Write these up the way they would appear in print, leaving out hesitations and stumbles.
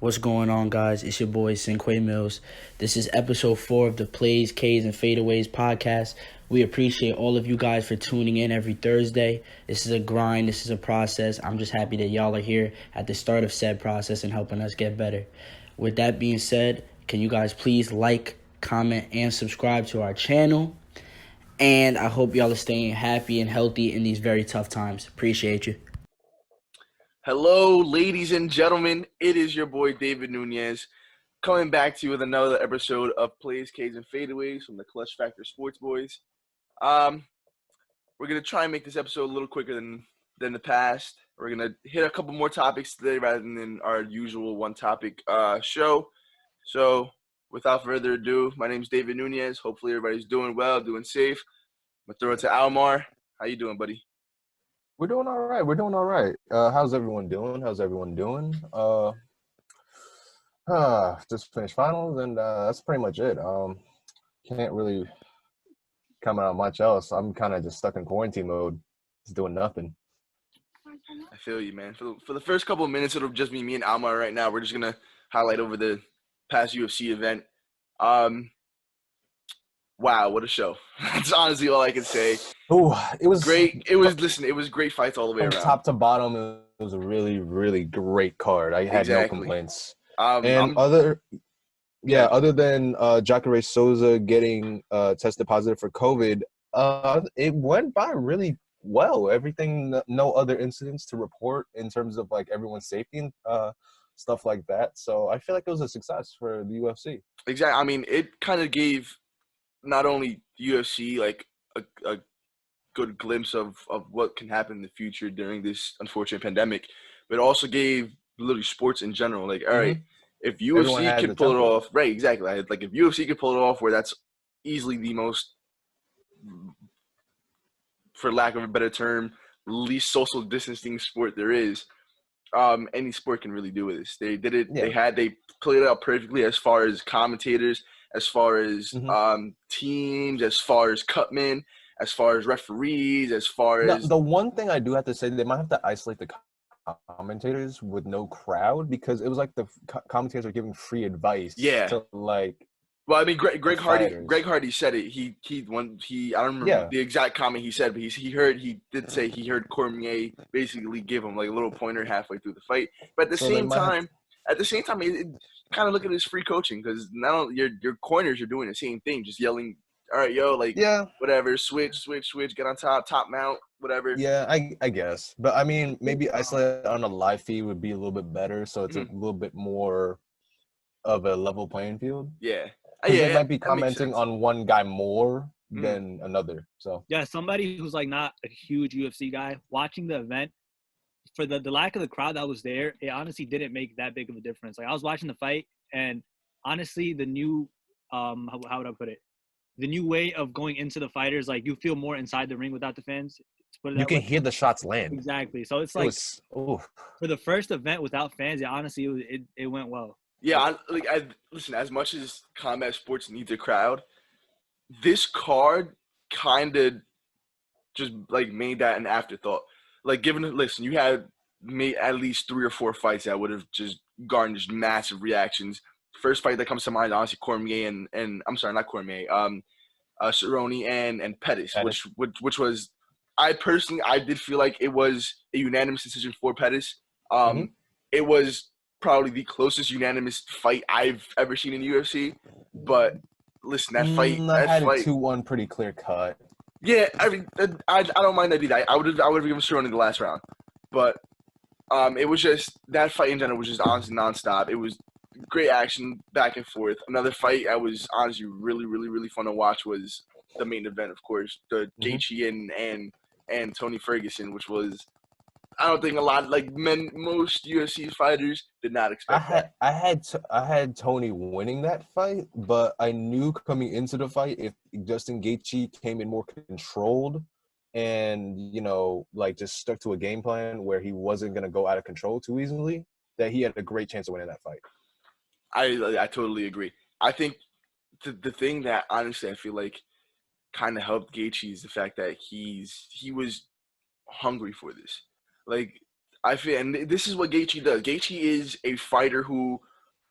What's going on, guys? It's your boy Cinquay Mills. This is episode 4 of the Plays, K's, and Fadeaways podcast. We appreciate all of you guys for tuning in every Thursday. This is a grind. This is a process. I'm just happy that y'all are here at the start of said process and helping us get better. With that being said, can you guys please like, comment, and subscribe to our channel? And I hope y'all are staying happy and healthy in these very tough times. Appreciate you. Hello, ladies and gentlemen. It is your boy David Nunez coming back to you with another episode of Plays, K's, and Fadeaways from the Clutch Factor Sports Boys. We're gonna try and make this episode a little quicker than the past. We're gonna hit a couple more topics today rather than our usual one-topic show. So, without further ado, my name is David Nunez. Hopefully, everybody's doing well, doing safe. I'm gonna throw it to Almar. How you doing, buddy? We're doing all right. How's everyone doing? Just finished finals, and that's pretty much it. Can't really comment on much else. I'm kind of just stuck in quarantine mode, just doing nothing. I feel you, man. For the first couple of minutes, it'll just be me and Almar right now. We're just gonna highlight over the past UFC event. Wow, what a show. That's honestly all I can say. Oh, it was great. It was great fights all the way around. Top to bottom, it was a really, really great card. I had no complaints. Other than Jacare Souza getting tested positive for COVID, it went by really well. Everything, no other incidents to report in terms of like everyone's safety and stuff like that. So I feel like it was a success for the UFC. Exactly. I mean, it kind of gave not only UFC like a good glimpse of what can happen in the future during this unfortunate pandemic, but also gave literally sports in general. Like, all right, if UFC could pull it off, right? Exactly. Like if UFC could pull it off, where that's easily the most, for lack of a better term, least social distancing sport there is. Any sport can really do this. They did it. Yeah. They played it out perfectly as far as commentators, as far as teams, as far as cutmen, as far as referees, as far as the one thing I do have to say, they might have to isolate the commentators with no crowd, because it was like the commentators are giving free advice. Yeah. To like. Well, I mean, Greg Hardy said it. He I don't remember the exact comment he said, but he did say he heard Cormier basically give him like a little pointer halfway through the fight. But at the same time, it kind of look at it as free coaching, because now your corners are doing the same thing, just yelling, all right, yo, like, whatever, switch, get on top mount, whatever. Yeah, I guess. But, I mean, maybe isolate on a live feed would be a little bit better, so it's a little bit more of a level playing field. Yeah. They might be commenting on one guy more than another. So yeah, somebody who's like not a huge UFC guy, watching the event, for the lack of the crowd that was there, it honestly didn't make that big of a difference. Like, I was watching the fight, and honestly, the new how would I put it? The new way of going into the fighters, like, you feel more inside the ring without the fans. You can hear the shots land. Exactly. So it's like for the first event without fans, it went well. Yeah, listen, as much as combat sports needs a crowd, this card kind of just, like, made that an afterthought. Like, listen, you had made at least 3 or 4 fights that would have just garnished massive reactions. First fight that comes to mind, honestly, Cormier and I'm sorry, not Cormier, Cerrone and Pettis, which was, I did feel like it was a unanimous decision for Pettis. It was probably the closest unanimous fight I've ever seen in UFC. But listen, that fight, had a 2-1 pretty clear cut. Yeah, I mean, I don't mind that either. I would have given Cerrone the last round, but it was just, that fight in general was just honestly nonstop. It was great action back and forth. Another fight that was honestly really, really, really fun to watch was the main event, of course, the Gaethje and Tony Ferguson, which was, I don't think a lot, like, most UFC fighters did not expect that. I had Tony winning that fight, but I knew coming into the fight, if Justin Gaethje came in more controlled and, like, just stuck to a game plan where he wasn't going to go out of control too easily, that he had a great chance of winning that fight. I totally agree. I think the thing that, honestly, I feel like kind of helped Gaethje is the fact that he was hungry for this. Like, I feel, and this is what Gaethje does. Gaethje is a fighter who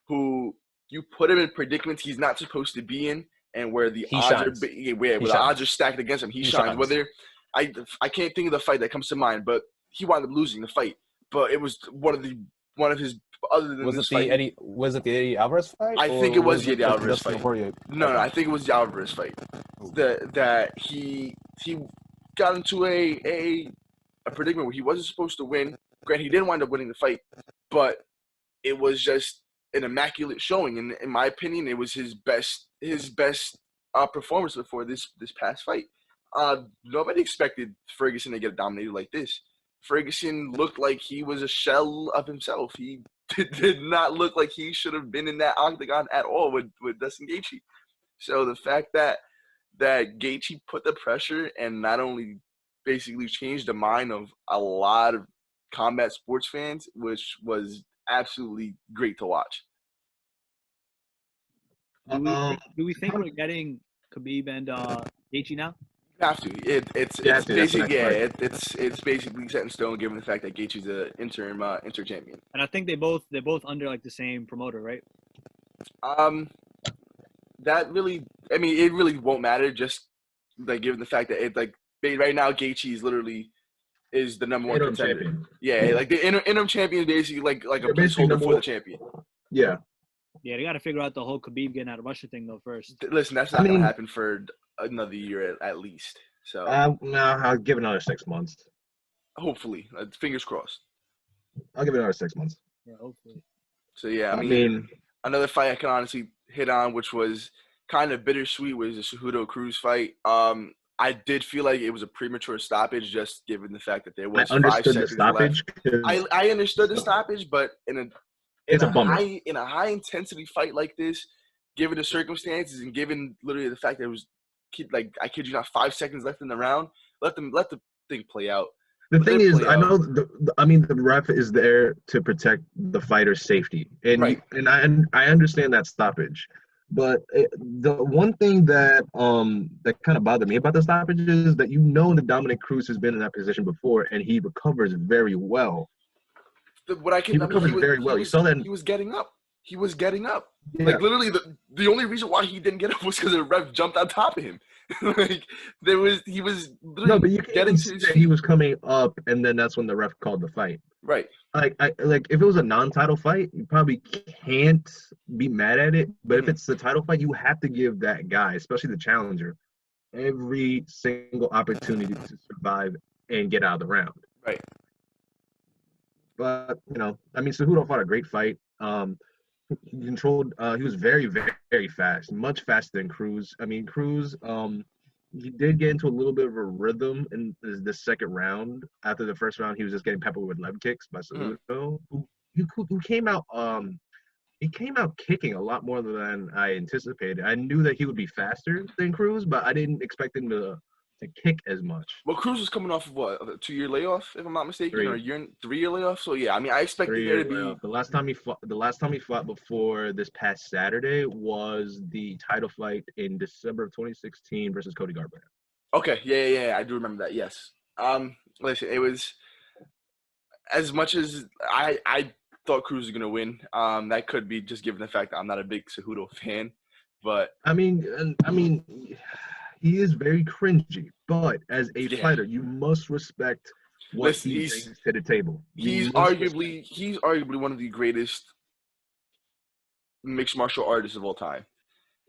who you put him in predicaments he's not supposed to be in, and where the odds are stacked against him. He shines. Whether I can't think of the fight that comes to mind, but he wound up losing the fight. But it was one of his other than was this it the fight. Was it the Eddie Alvarez fight? I think it was the Eddie Alvarez fight. No, I think it was the Alvarez fight. That he got into a predicament where he wasn't supposed to win. Granted, he didn't wind up winning the fight, but it was just an immaculate showing. And in my opinion, it was his best performance before this past fight. Nobody expected Ferguson to get dominated like this. Ferguson looked like he was a shell of himself. He did not look like he should have been in that octagon at all with Dustin Gaethje. So the fact that Gaethje put the pressure and not only basically changed the mind of a lot of combat sports fans, which was absolutely great to watch. Do we think we're getting Khabib and Gaethje now? You have to. It's basically set in stone given the fact that Gaethje's an interim champion. And I think they're both under like the same promoter, right? That really, I mean, it really won't matter. Just like given the fact that right now Gaethje is the number one contender. Champion. Yeah, like the interim champion is basically like a placeholder for the champion. Yeah. Yeah, they got to figure out the whole Khabib getting out of Russia thing though first. Listen, that's not going to happen for another year at least. So no, I'll give it another 6 months. Hopefully, fingers crossed. I'll give it another 6 months. Yeah, hopefully. So yeah, I mean, another fight I can honestly hit on, which was kind of bittersweet, was the Cejudo Cruz fight. I did feel like it was a premature stoppage, just given the fact that there was 5 seconds left. I understood the stoppage, but in a high intensity fight like this, given the circumstances and given literally the fact that it was I kid you not, 5 seconds left in the round, let the thing play out. The thing is, I know the ref is there to protect the fighter's safety, and right. and I understand that stoppage. But the one thing that kind of bothered me about the stoppage is that that Dominic Cruz has been in that position before, and he recovers very well. He recovers very well. You saw that he was getting up. He was getting up. Yeah. Like literally, the only reason why he didn't get up was because the ref jumped on top of him. He was. No, but you can't see that he was coming up, and then that's when the ref called the fight. Right. Like if it was a non-title fight, you probably can't be mad at it. But if it's the title fight, you have to give that guy, especially the challenger, every single opportunity to survive and get out of the round. Right. But Cejudo fought a great fight. He controlled. He was very, very, very fast, much faster than Cruz. I mean, Cruz. He did get into a little bit of a rhythm in the second round. After the first round, he was just getting peppered with leg kicks by Cejudo, who came out. He came out kicking a lot more than I anticipated. I knew that he would be faster than Cruz, but I didn't expect him to kick as much. Well, Cruz was coming off of what, a 2-year layoff, if I'm not mistaken, or a 3-year layoff. So yeah, I mean, I expected there to be the last time he fought before this past Saturday was the title fight in December of 2016 versus Cody Garbrandt. Okay, yeah, I do remember that. Yes. Listen, it was as much as I thought Cruz was gonna win. That could be just given the fact that I'm not a big Cejudo fan, but I mean. He is very cringy, but as a fighter, you must respect what he brings to the table. He's arguably one of the greatest mixed martial artists of all time.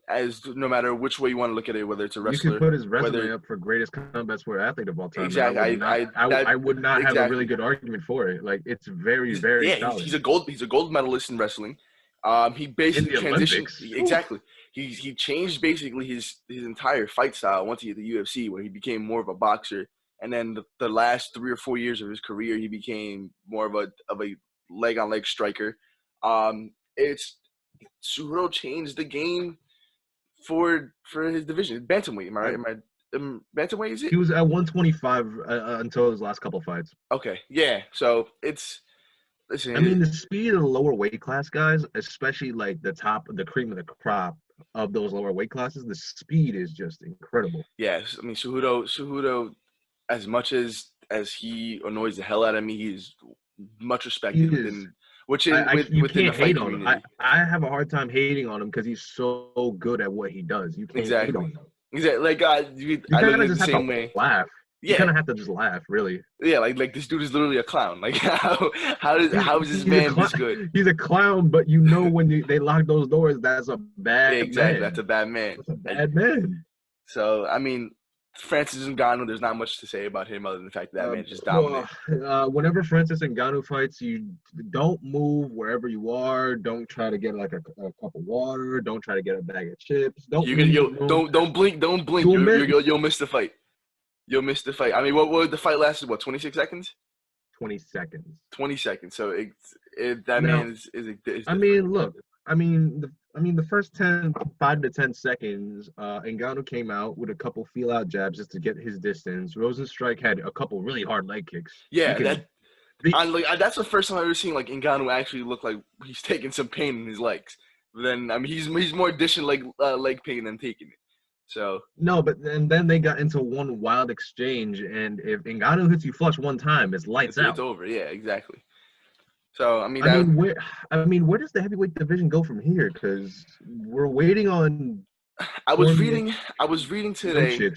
As no matter which way you want to look at it, whether it's a wrestler, you could put his resume up for greatest combat sport athlete of all time. Exactly, I would not have a really good argument for it. Like it's very, very solid. He's a gold medalist in wrestling. He basically transitioned. Exactly. He changed basically his entire fight style once he hit the UFC, where he became more of a boxer. And then the last 3 or 4 years of his career, he became more of a leg-on-leg striker. Cejudo changed the game for his division. Bantamweight, am I right? Bantamweight, is it? He was at 125 until his last couple fights. Okay, yeah. So listen. I mean, the speed of the lower weight class guys, especially like the cream of the crop of those lower weight classes, the speed is just incredible. Yes, I mean Cejudo, as much as he annoys the hell out of me, he's much respected which is within the fight community. I have a hard time hating on him because he's so good at what he does. You can't hate on him. Exactly. Like I look at it the same way. Laugh. Yeah. You kind of have to just laugh, really. Yeah, like this dude is literally a clown. Like how is this man this good? He's a clown, but when they lock those doors, that's a bad exactly. man. That's a bad man. That's a bad man. So I mean, Francis Ngannou, there's not much to say about him other than the fact that man's just dominant. Whenever Francis Ngannou fights, you don't move wherever you are. Don't try to get like a cup of water. Don't try to get a bag of chips. Don't blink. Don't blink. You'll miss the fight. You'll miss the fight. I mean, what the fight lasted? 26 seconds? 20 seconds. 20 seconds. So man is I mean, look. I mean, the first 5 to 10 seconds, Ngannou came out with a couple feel-out jabs just to get his distance. Rosenstrike had a couple really hard leg kicks. Yeah, that's the first time I've ever seen like Ngannou actually look like he's taking some pain in his legs. But then I mean, he's more dishing leg pain than taking it. So no, but then they got into one wild exchange, and if Ngannou hits you flush one time, it's lights out. It's over. Yeah, exactly. So I mean, where does the heavyweight division go from here? Because we're waiting on. I was reading today.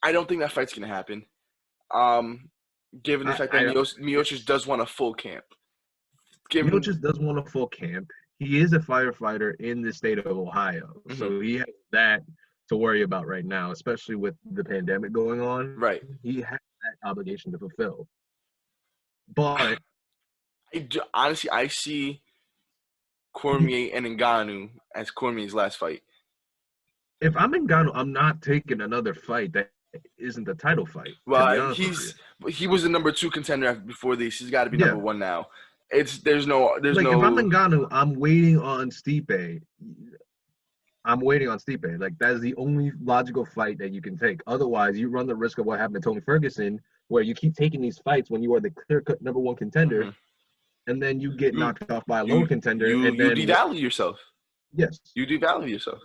I don't think that fight's gonna happen. Given the fact that Miocic does want a full camp. Miocic does want a full camp. He is a firefighter in the state of Ohio, so he has that to worry about right now, especially with the pandemic going on. Right. He has that obligation to fulfill. But honestly, I see Cormier and Ngannou as Cormier's last fight. If I'm Ngannou, I'm not taking another fight that isn't the title fight. Well, he was the number 2 contender before this. He's got to be number 1 now. There's no. If I'm Ngannou, I'm waiting on Stipe. Like, that is the only logical fight that you can take. Otherwise, you run the risk of what happened to Tony Ferguson, where you keep taking these fights when you are the clear-cut number 1 contender, and then you get knocked off by a low contender. You devalue yourself. Yes. You devalue yourself.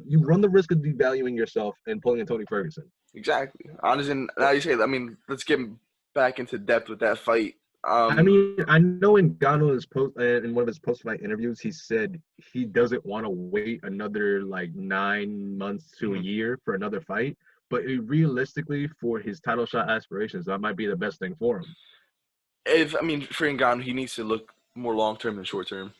You run the risk of devaluing yourself and pulling a Tony Ferguson. Exactly. Honestly, now you say, I mean, let's get back into depth with that fight. I mean, I know in Ngannou in one of his post-fight interviews, he said he doesn't want to wait another like 9 months to a year for another fight. But realistically, for his title shot aspirations, that might be the best thing for him. For Ngannou, he needs to look more long-term than short-term.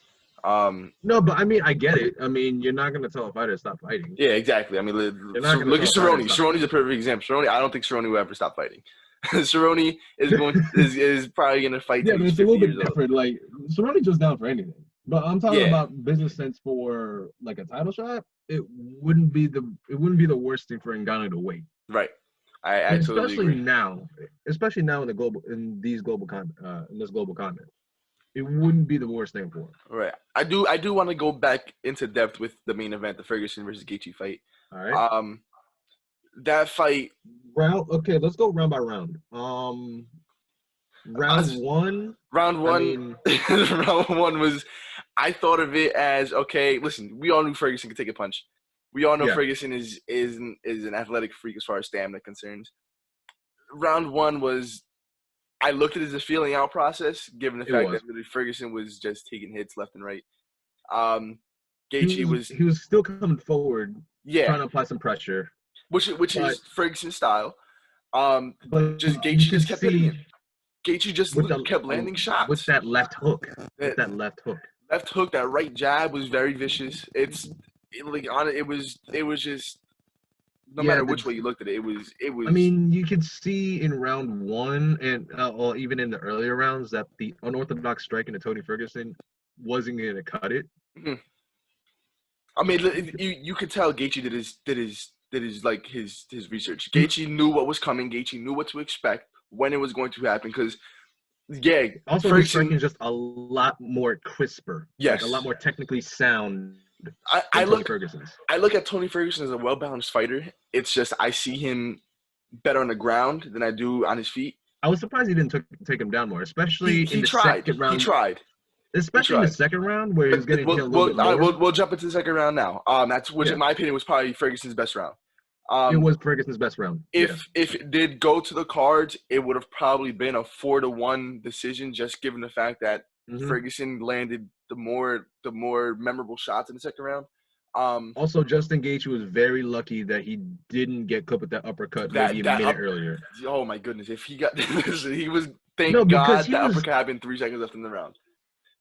No, but I mean, I get it. I mean, you're not going to tell a fighter to stop fighting. Yeah, exactly. I mean, look at Cerrone. Cerrone's a perfect example. I don't think Cerrone will ever stop fighting. Cerrone is probably going to fight. Yeah, but it's a little bit different. Like, Cerrone's just down for anything. But I'm talking about business sense for like a title shot. It wouldn't be the worst thing for Ngannou to wait. Right. I absolutely agree. Especially now in this global comment. It wouldn't be the worst thing for him. Right. I do want to go back into depth with the main event, the Ferguson versus Gaethje fight. All right. That fight. Okay, let's go round by round. Round one. Round one was. I thought of it as, okay. Listen, we all knew Ferguson could take a punch. We all know Ferguson is an athletic freak as far as stamina concerns. Round one was. I looked at it as a feeling out process, given the fact that really Ferguson was just taking hits left and right. Gaethje he was still coming forward, trying to apply some pressure, which is Ferguson's style. But just Gaethje just kept hitting him. Gaethje just kept landing shots with that left hook. Left hook, that right jab was very vicious. It was just. No matter which way you looked at it, it was. I mean, you could see in round one and or even in the earlier rounds that the unorthodox striking of Tony Ferguson wasn't going to cut it. Mm-hmm. I mean, you could tell Gaethje did his research. Gaethje knew what was coming. Gaethje knew what to expect when it was going to happen. Because also his striking is just a lot more crisper. Yes, like a lot more technically sound. I look at Tony Ferguson as a well-balanced fighter. It's just I see him better on the ground than I do on his feet. I was surprised he didn't take him down more, especially in the second round. He tried. Especially in the second round where he was getting hit a little bit lower. We'll jump into the second round now. In my opinion, was probably Ferguson's best round. It was Ferguson's best round. If it did go to the cards, it would have probably been a 4-1 decision, just given the fact that Ferguson landed the more memorable shots in the second round. Also, Justin Gaethje was very lucky that he didn't get clipped with that uppercut maybe a minute earlier. Oh my goodness! If he got, he was. Thank God that uppercut happened 3 seconds left in the round,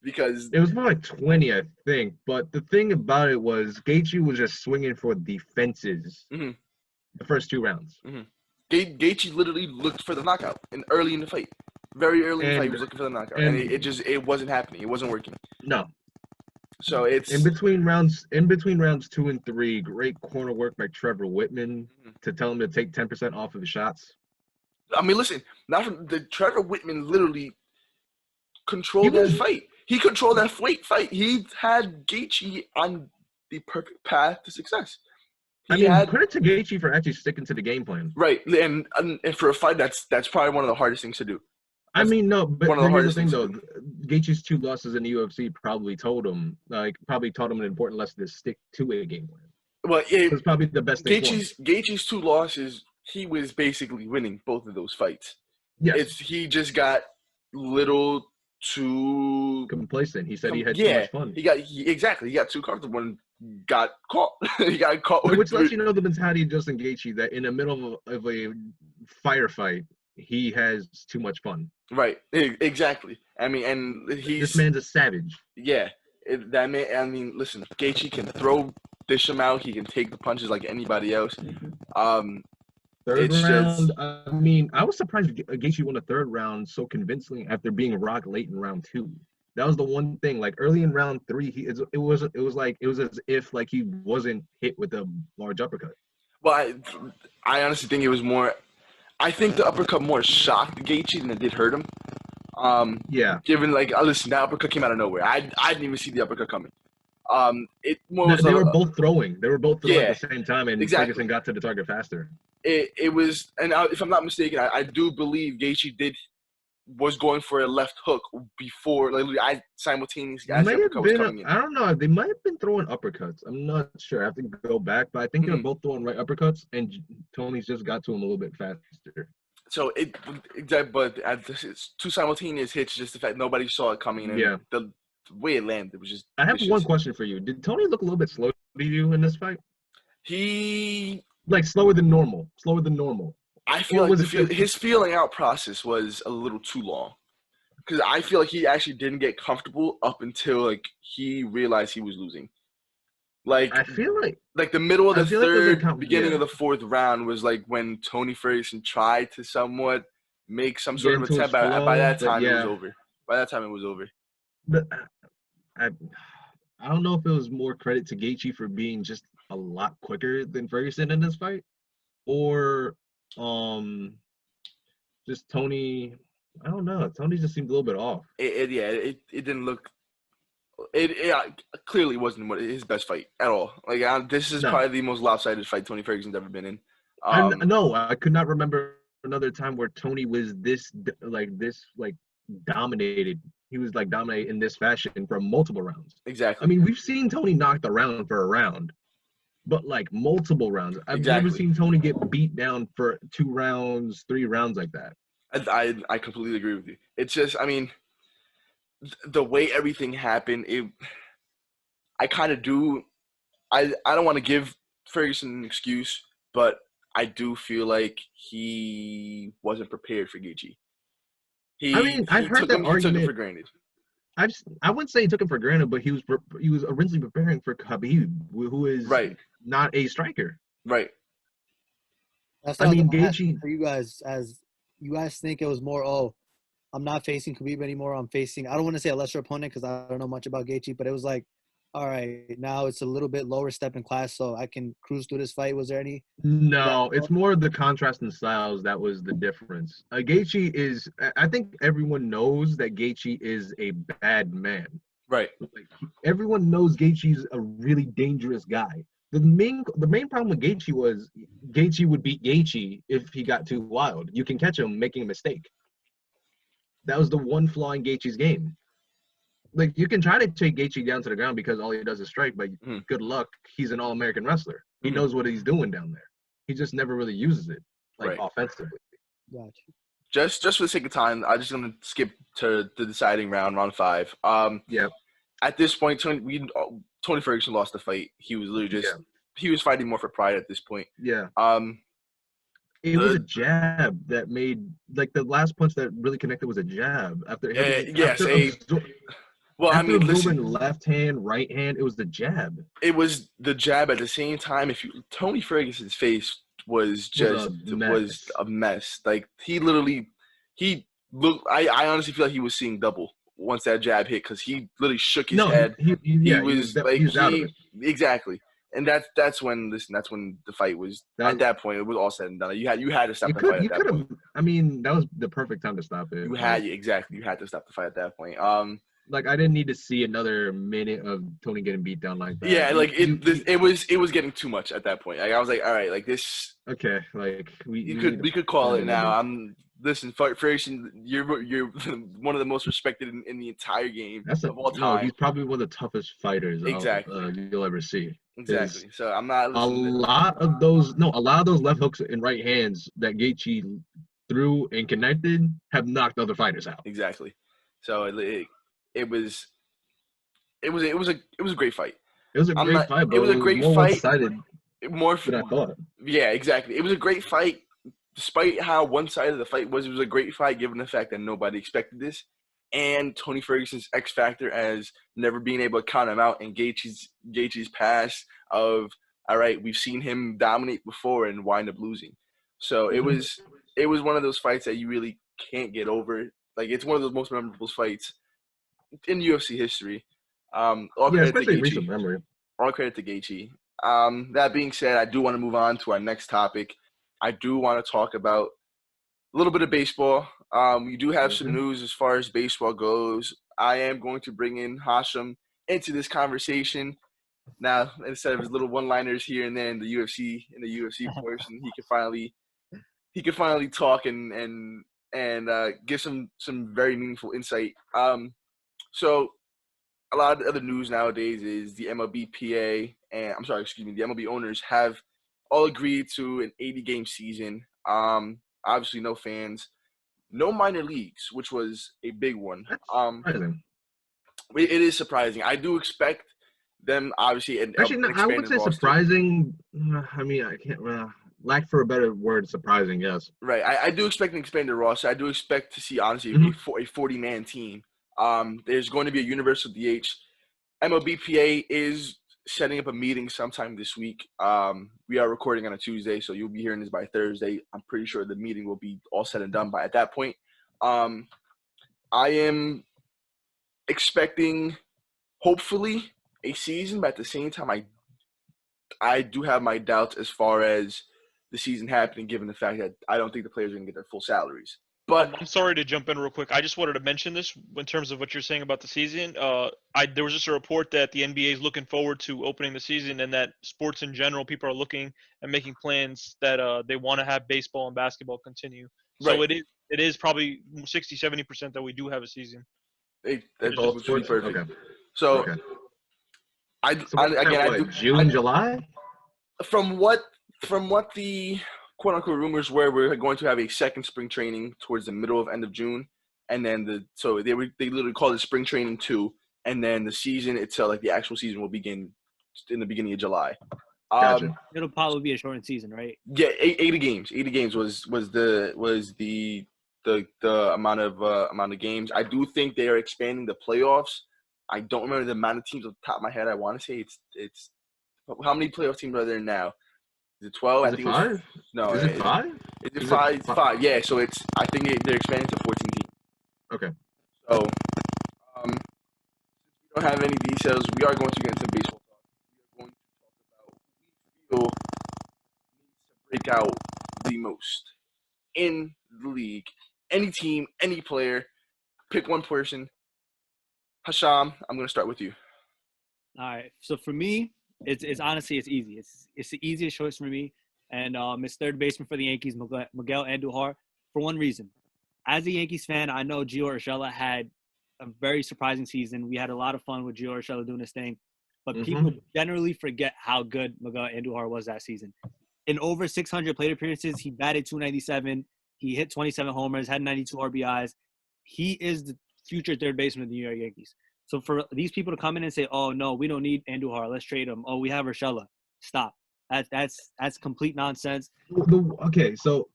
because it was more like 20, I think. But the thing about it was Gaethje was just swinging for the fences the first 2 rounds. Gaethje literally looked for the knockout early in the fight. Very early in the fight, he was looking for the knockout, and it wasn't happening. It wasn't working. No. So it's in between rounds 2 and 3, great corner work by Trevor Whitman to tell him to take 10% off of the shots. I mean, listen, Trevor Whitman literally controlled that fight. He controlled that fight. He had Gaethje on the perfect path to success. Credit to Gaethje for actually sticking to the game plan. Right, and for a fight, that's probably one of the hardest things to do. But here's the thing, though. Gaethje's 2 losses in the UFC probably taught him an important lesson to stick to a game plan. Well, it's probably the best thing. Gaethje's 2 losses, he was basically winning both of those fights. Yes. He just got little too complacent. He said he had too much fun. He got too comfortable and got caught. He got caught. Which lets you know the mentality of Justin Gaethje, that in the middle of a firefight, he has too much fun. Right. Exactly. I mean, and this man's a savage. Yeah. That man. I mean, listen, Gaethje can dish him out. He can take the punches like anybody else. Third round. I mean, I was surprised Gaethje won the 3rd round so convincingly after being rocked late in round 2. That was the one thing. Like early in round 3, it was as if like he wasn't hit with a large uppercut. Well, I honestly think it was more. I think the uppercut more shocked Gaethje than it did hurt him. Given listen, that uppercut came out of nowhere. I didn't even see the uppercut coming. They were both throwing. They were both throwing at the same time, and Ferguson got to the target faster. It was, and if I'm not mistaken, I do believe Gaethje was going for a left hook before. I simultaneously as the uppercut was coming in. I don't know. They might have been throwing uppercuts. I'm not sure. I have to go back, but I think they were both throwing right uppercuts, and Tony's just got to him a little bit faster. So but it's 2 simultaneous hits. Just the fact nobody saw it coming, and the way it landed was just. I have one question for you. Did Tony look a little bit slow to you in this fight? He slower than normal. I feel like his feeling out process was a little too long, because I feel like he actually didn't get comfortable up until he realized he was losing. I feel like the middle of the 3rd, beginning of the 4th round was when Tony Ferguson tried to somewhat make some sort of attempt. By that time, it was over. By that time, it was over. But I don't know if it was more credit to Gaethje for being just a lot quicker than Ferguson in this fight, or just Tony. I don't know. Tony just seemed a little bit off. It didn't look. It clearly wasn't his best fight at all. This is probably the most lopsided fight Tony Ferguson's ever been in. I could not remember another time where Tony was this dominated. He was dominated in this fashion for multiple rounds. Exactly. I mean, we've seen Tony knocked around for a round, but multiple rounds. I've never seen Tony get beat down for 2 rounds, 3 rounds like that. I completely agree with you. It's just, I mean, the way everything happened, I kind of do. I don't want to give Ferguson an excuse, but I do feel like he wasn't prepared for Gaethje. I've heard that argument. He took him for granted. I wouldn't say he took him for granted, but he was originally preparing for Khabib, who is not a striker. Right. That's Gaethje. For you guys, as you guys think it was more, I'm not facing Khabib anymore. I'm facing, I don't want to say a lesser opponent because I don't know much about Gaethje, but it was all right, now it's a little bit lower step in class, so I can cruise through this fight. Was there any? No, it's more the contrast in styles that was the difference. Gaethje is, I think everyone knows that Gaethje is a bad man. Right. Everyone knows Gaethje's a really dangerous guy. The main problem with Gaethje was Gaethje would beat Gaethje if he got too wild. You can catch him making a mistake. That was the one flaw in Gaethje's game. You can try to take Gaethje down to the ground because all he does is strike, but good luck. He's an All-American wrestler. He knows what he's doing down there. He just never really uses it, offensively. Gotcha. just for the sake of time, I'm just gonna skip to the deciding round 5. Yeah. At this point, Tony Ferguson lost the fight. He was literally just he was fighting more for pride at this point. Yeah. It was a jab that made the last punch that really connected was a jab after hitting. Absorbing left hand, right hand, it was the jab. It was the jab at the same time. Tony Ferguson's face was a mess. Like he looked. I honestly feel like he was seeing double once that jab hit because he literally shook his head. He was out of it. Exactly. And that's when the fight was at that point. It was all said and done. You had to stop the fight at that point. I mean, that was the perfect time to stop it. You had to stop the fight at that point. I didn't need to see another minute of Tony getting beat down like that. Yeah, it was getting too much at that point. I was like, all right, this. Okay, we could call it now. Listen, Ferguson, you're one of the most respected in the entire game of all time. No, he's probably one of the toughest fighters you'll ever see. Exactly. So I'm not. A lot of those left hooks and right hands that Gaethje threw and connected have knocked other fighters out. Exactly. So it was a great fight. It was a great fight. It was a great fight. More than I thought. Yeah, exactly. It was a great fight. Despite how one-sided the fight was, it was a great fight given the fact that nobody expected this. And Tony Ferguson's X factor as never being able to count him out, and Gaethje's past of, all right, we've seen him dominate before and wind up losing. So it was one of those fights that you really can't get over. It's one of those most memorable fights in UFC history. Especially recent memory. All credit to Gaethje. That being said, I do want to move on to our next topic. I do want to talk about a little bit of baseball. We do have some news as far as baseball goes. I am going to bring in Hasham into this conversation. Now, instead of his little one-liners here and there in the UFC portion, he can finally talk and give some very meaningful insight. So a lot of the other news nowadays is the MLB the MLB owners have all agreed to an 80-game season. Obviously, no fans, no minor leagues, which was a big one. Surprising. It is surprising. I do expect them, obviously. I wouldn't say surprising. I mean, I can't. Lack for a better word, surprising. Yes. Right. I do expect an expanded roster. I do expect to see, honestly, a 40-man team. There's going to be a universal DH. MLBPA is setting up a meeting sometime this week. We are recording on a Tuesday, so you'll be hearing this by Thursday. I'm pretty sure the meeting will be all said and done by at that point. I am expecting, hopefully, a season, but at the same time, I do have my doubts as far as the season happening, given the fact that I don't think the players are going to get their full salaries. But I'm sorry to jump in real quick. I just wanted to mention this in terms of what you're saying about the season. There was just a report that the NBA is looking forward to opening the season, and that sports in general, people are looking and making plans that they want to have baseball and basketball continue. So right. it is probably 60-70% that we do have a season. That's perfect. Okay. So, June, July? From what the quote-unquote rumors were, we're going to have a second spring training towards the middle of end of June, and then they literally call it spring training 2, and then the season itself, the actual season, will begin in the beginning of July. Gotcha. It'll probably be a shortened season, right? Yeah, 80 games. 80 games was the amount of games. I do think they are expanding the playoffs. I don't remember the amount of teams off the top of my head. I want to say it's how many playoff teams are there now? Is it 12? Is it 5? No. Is it 5? Is it 5? 5. Yeah. So I think they're expanding to 14 teams. Okay. So, since we don't have any details, we are going to get into baseball talk. We are going to talk about who we feel needs to break out the most in the league. Any team, any player. Pick one person. Hasham, I'm going to start with you. All right. So for me, it's honestly easy. It's the easiest choice for me, and it's third baseman for the Yankees, Miguel Andujar, for one reason. As a Yankees fan, I know Gio Urshela had a very surprising season. We had a lot of fun with Gio Urshela doing his thing, but people generally forget how good Miguel Andujar was that season. In over 600 plate appearances, he batted .297. He hit 27 homers, had 92 RBIs. He is the future third baseman of the New York Yankees. So for these people to come in and say, "Oh no, we don't need Andujar. Let's trade him. Oh, we have Urshela." Stop. That's complete nonsense. Okay, so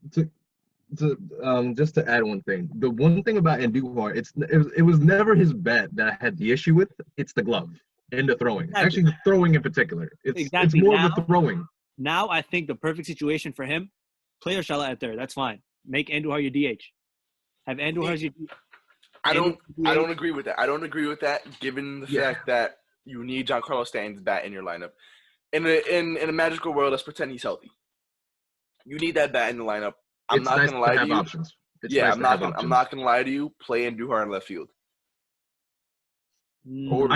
just to add one thing, the one thing about Andujar, it was never his bat that I had the issue with. It's the glove and the throwing. Exactly. Actually, the throwing in particular. It's more of the throwing. Now I think the perfect situation for him, play Urshela at third. That's fine. Make Andujar your DH. Have Andujar as your DH. I don't agree with that. I don't agree with that, given the fact that you need Giancarlo Stanton's bat in your lineup. In a magical world, let's pretend he's healthy. You need that bat in the lineup. I'm not gonna lie to you. Options. I'm not gonna lie to you. Play Andujar in left field. Or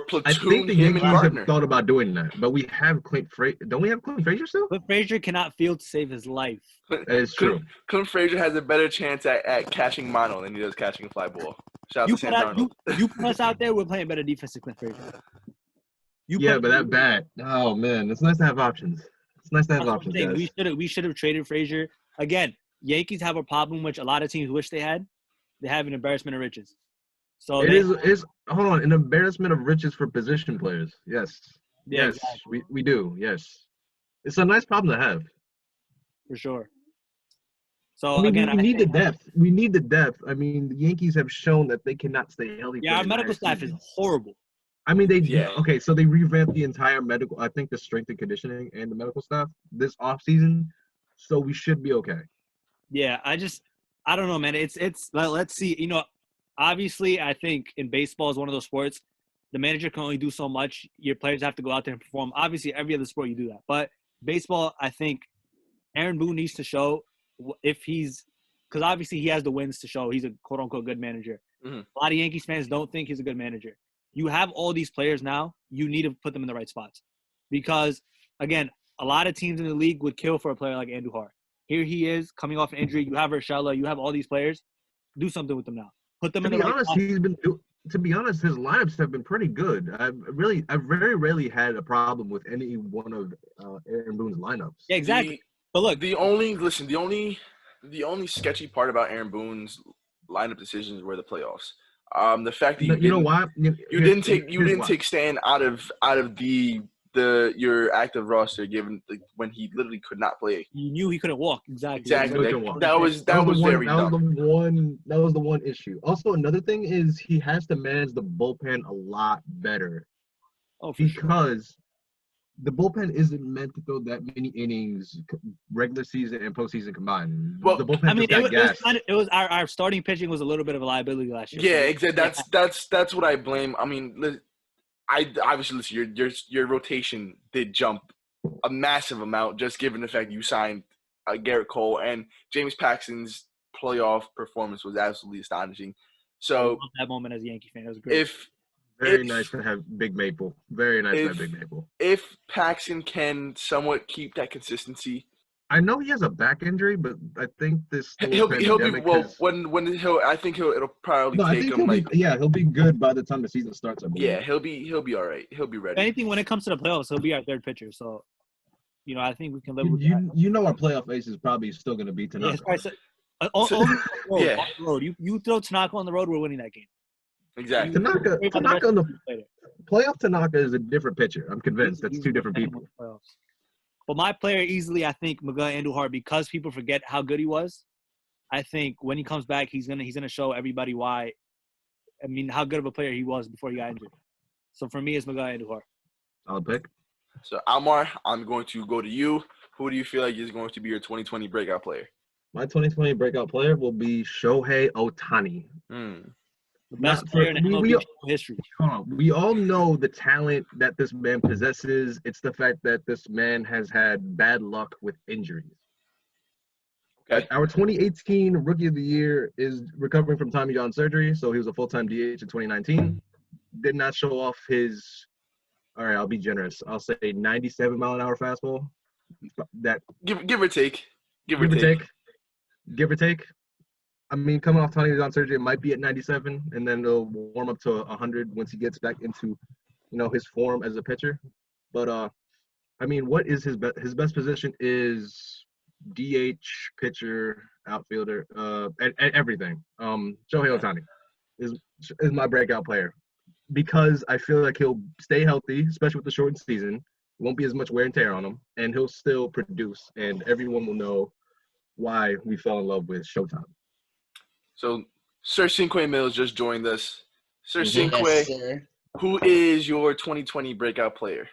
platoon him and Gardner. Have thought about doing that, but we have Clint Frazier. Don't we have Clint Frazier still? Clint Frazier cannot field to save his life. That is true. Clint Frazier has a better chance at catching mono than he does catching a fly ball. Shout out to Sam Darnold. You put us out there, we're playing better defense than Clint Frazier. But that bat. Oh man, it's nice to have options. It's nice to have options. Guys. We should have traded Frazier. Again, Yankees have a problem which a lot of teams wish they had. They have an embarrassment of riches. So it is hold on, an embarrassment of riches for position players. Yes. Yeah, yes, exactly. we do. Yes. It's a nice problem to have. For sure. So we need the depth. We need the depth. I mean, the Yankees have shown that they cannot stay healthy. Yeah, our medical staff is horrible. I mean, okay, so they revamped the entire medical, I think the strength and conditioning and the medical staff this offseason, so we should be okay. Yeah, I don't know, man. It's let's see. You know, obviously, I think in baseball is one of those sports, the manager can only do so much. Your players have to go out there and perform. Obviously, every other sport you do that. But baseball, I think Aaron Boone needs to show if he's – because obviously he has the wins to show he's a quote-unquote good manager. Mm-hmm. A lot of Yankees fans don't think he's a good manager. You have all these players now. You need to put them in the right spots. Because, again, a lot of teams in the league would kill for a player like Andujar. Here he is coming off an injury. You have Urshela. You have all these players. Do something with them now. Put them in the right spots. To be honest, his lineups have been pretty good. I've very rarely had a problem with any one of Aaron Boone's lineups. Yeah, exactly. But look, the only sketchy part about Aaron Boone's lineup decisions were the playoffs. The fact that you didn't take Stan out of your active roster, given when he literally could not play. You knew he couldn't walk. Exactly. That was very dumb. That was the one issue. Also, another thing is he has to manage the bullpen a lot better. Oh, because the bullpen isn't meant to throw that many innings, regular season and postseason combined. Well, the bullpen it was our starting pitching was a little bit of a liability last year. Yeah, exactly. That's what I blame. I mean, obviously your rotation did jump a massive amount just given the fact you signed Garrett Cole, and James Paxton's playoff performance was absolutely astonishing. So I love that moment as a Yankee fan, it was great. Very nice to have Big Maple. Very nice to have Big Maple. If Paxton can somewhat keep that consistency, I know he has a back injury, but I think he'll be well. I think it'll probably take him. He'll be good by the time the season starts. Yeah, he'll be all right. He'll be ready. If anything, when it comes to the playoffs, he'll be our third pitcher. So, I think we can live with that. You know, our playoff ace is probably still going to be Tanaka. Yeah, on the road. You throw Tanaka on the road, we're winning that game. Exactly. Tanaka on the playoff. Tanaka is a different pitcher. I'm convinced. That's two different people. But my player easily, I think, Miguel Andujar, because people forget how good he was. I think when he comes back, he's gonna show everybody why. I mean, how good of a player he was before he got injured. So for me, it's Miguel Andujar. I'll pick. So Almar, I'm going to go to you. Who do you feel like is going to be your 2020 breakout player? My 2020 breakout player will be Shohei Ohtani. The best player in MLB history. We all know the talent that this man possesses. It's the fact that this man has had bad luck with injuries. Okay. Our 2018 Rookie of the Year is recovering from Tommy John surgery, so he was a full-time DH in 2019. Did not show off his, all right, I'll be generous. I'll say 97-mile-an-hour fastball. That give or take. Give or take. I mean, coming off Tommy John surgery, it might be at 97, and then it'll warm up to 100 once he gets back into, his form as a pitcher. But I mean, what is his best position is DH, pitcher, outfielder, and everything. Shohei Ohtani is my breakout player because I feel like he'll stay healthy, especially with the shortened season. Won't be as much wear and tear on him, and he'll still produce, and everyone will know why we fell in love with Showtime. So, Sir Cinquay Mills just joined us. Sir Yes, Cinquay, sir. who is your 2020 breakout player?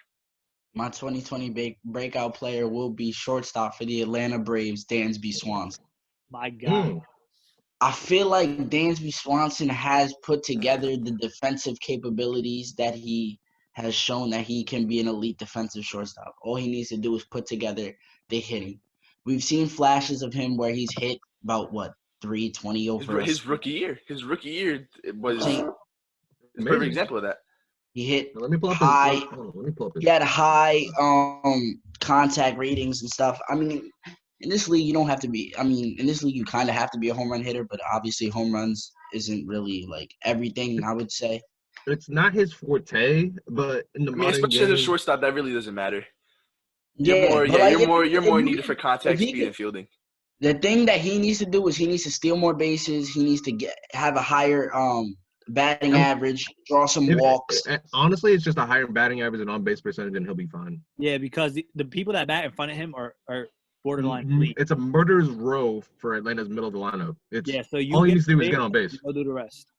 My 2020 breakout player will be shortstop for the Atlanta Braves, Dansby Swanson. My God. I feel like Dansby Swanson has put together the defensive capabilities that he has shown that he can be an elite defensive shortstop. All he needs to do is put together the hitting. We've seen flashes of him where he's hit about, 320 over his rookie year. His rookie year was a perfect example of that. He hit Let me pull up high. Let me pull up He had high contact ratings and stuff. I mean, in this league, you don't have to be. I mean, in this league, you kind of have to be a home run hitter, but obviously, home runs isn't really like everything. I would say it's not his forte, but in the modern especially game, as a shortstop, that really doesn't matter. You're more needed for contact, speed, and fielding. The thing that he needs to do is he needs to steal more bases. He needs to have a higher batting average, draw some walks. Honestly, it's just a higher batting average and on-base percentage, and he'll be fine. Yeah, because the people that bat in front of him are borderline elite. It's a murderer's row for Atlanta's middle of the lineup. So all he needs to do is get on base. He'll do the rest.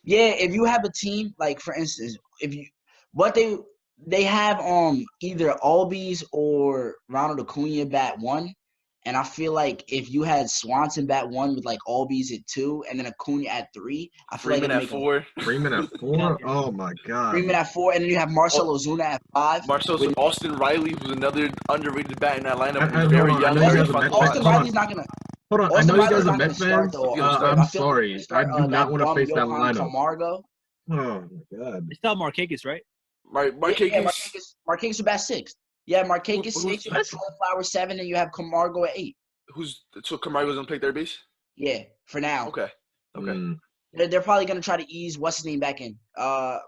Yeah, if you have a team, like for instance, they have either Albies or Ronald Acuna bat 1. And I feel like if you had Swanson bat 1 with like Albies at 2 and then Acuna at 3, I feel Freeman like at 4. Freeman at 4? Oh my God. Freeman at 4, and then you have Marcell Ozuna at 5. Austin Riley was another underrated bat in that lineup. He's very young, very fun to watch. Austin Riley's not gonna. Hold on, Austin I know you Riley's guys are not Mets gonna fans. I'm sorry. I do not want to face that lineup. Camargo. Oh my God. It's still Marquez, right? Marquez bat 6. Yeah, Marquez 6. You have Flower 7, and you have Camargo at 8. So Camargo's gonna play third base? Yeah, for now. Okay. They're probably gonna try to ease what's his name back in,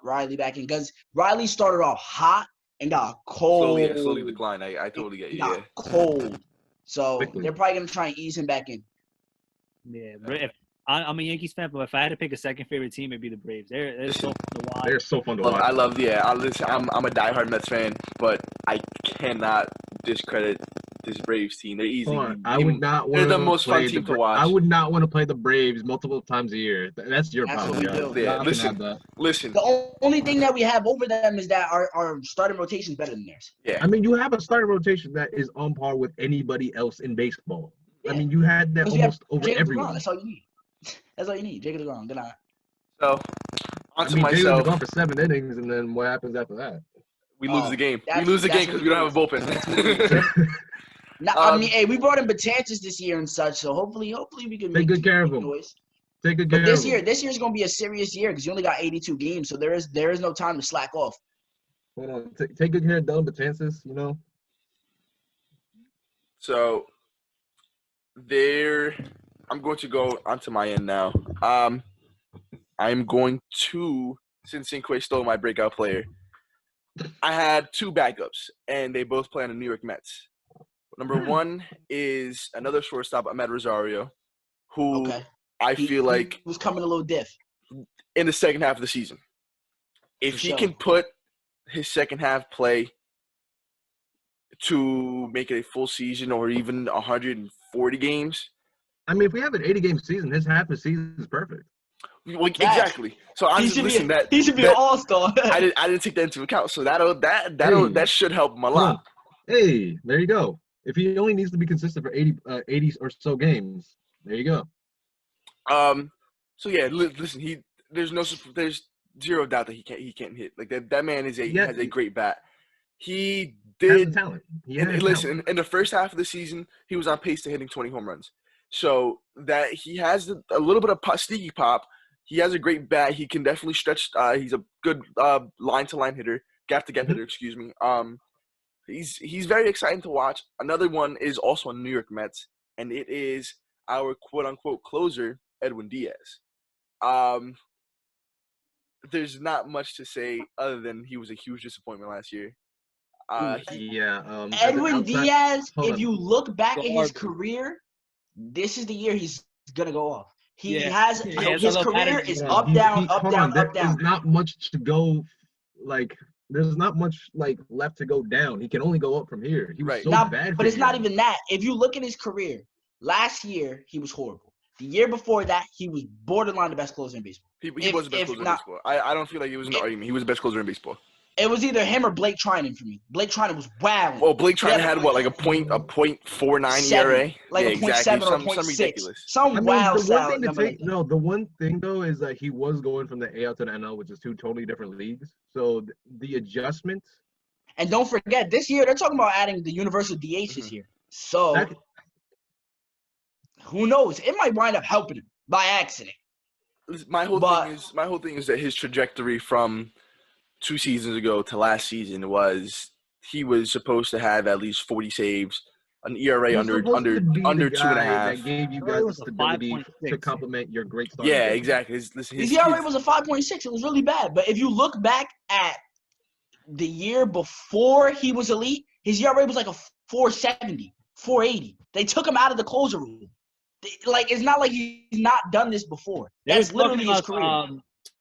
Riley back in, because Riley started off hot and got cold. Slowly decline. I totally get you. Got cold. So they're probably gonna try and ease him back in. Yeah, but I'm a Yankees fan, but if I had to pick a second favorite team, it'd be the Braves. They're so fun to watch. They're so fun to watch. I'm a diehard Mets fan, but I cannot discredit this Braves team. They're easy. They're the most fun team to watch. I would not want to play the Braves multiple times a year. That's your problem. Yeah, listen. The only thing that we have over them is that our starting rotation is better than theirs. Yeah. I mean, you have a starting rotation that is on par with anybody else in baseball. Yeah. I mean, you had that almost over everyone. That's all you need. That's all you need. Jacob DeGrom. Good night. So, myself. Jacob's gone for 7 innings, and then what happens after that? We lose the game. We lose the game because we don't have a bullpen. I mean, hey, we brought in Batanzas this year and such, so hopefully we can take good care of him. Take good care of him. This year's gonna be a serious year because you only got 82 games, so there is no time to slack off. Hold on, take good care of Dylan Batanzas. So, I'm going to go onto my end now. I'm going to, since Cinquay stole my breakout player, I had 2 backups, and they both play on the New York Mets. Number 1 is another shortstop, Ahmed Rosario, who I feel like was coming a little diff in the second half of the season. If he can put his second half play to make it a full season or even 140 games. I mean, if we have an 80-game season, his half of the season is perfect. Exactly. So he should be an all-star. I didn't take that into account. So that should help him a lot. Hey, there you go. If he only needs to be consistent for 80 or so games, there you go. So yeah, listen. There's 0 doubt that he can't hit. Like that man has a great bat. He did talent. Listen, in the first half of the season, he was on pace to hitting 20 home runs. So that he has a little bit of sneaky pop. He has a great bat. He can definitely stretch. He's a good line-to-line hitter, gap-to-gap hitter. Excuse me. He's very exciting to watch. Another one is also on New York Mets, and it is our quote-unquote closer, Edwin Diaz. There's not much to say other than he was a huge disappointment last year. Edwin Diaz, if you look back at his career, this is the year he's gonna go off. His career is up, down, up, down, up, down. There's not much to go. Like, there's not much left to go down. He can only go up from here. He was bad. But it's not even that. If you look at his career, last year he was horrible. The year before that, he was borderline the best closer in baseball. He was the best closer in baseball. I don't feel like it was an argument. He was the best closer in baseball. It was either him or Blake Trinan for me. Blake Trinan was wilding. Well, Blake Trinan had what, like a .49 ERA, like a .7 or some ridiculous. Wild style. The one thing though is that he was going from the AL to the NL, which is two totally different leagues. So the adjustment. And don't forget, this year they're talking about adding the universal DH this year. So who knows? It might wind up helping him by accident. My whole thing is that his trajectory from 2 seasons ago to last season was he was supposed to have at least 40 saves, an ERA under 2.5. That gave you guys the stability to complement your great start. Yeah, exactly. His ERA was a 5.6. It was really bad. But if you look back at the year before he was elite, his ERA was like a 4.70, 4.80. They took him out of the closer rule. It's not like he's not done this before. That's literally his career.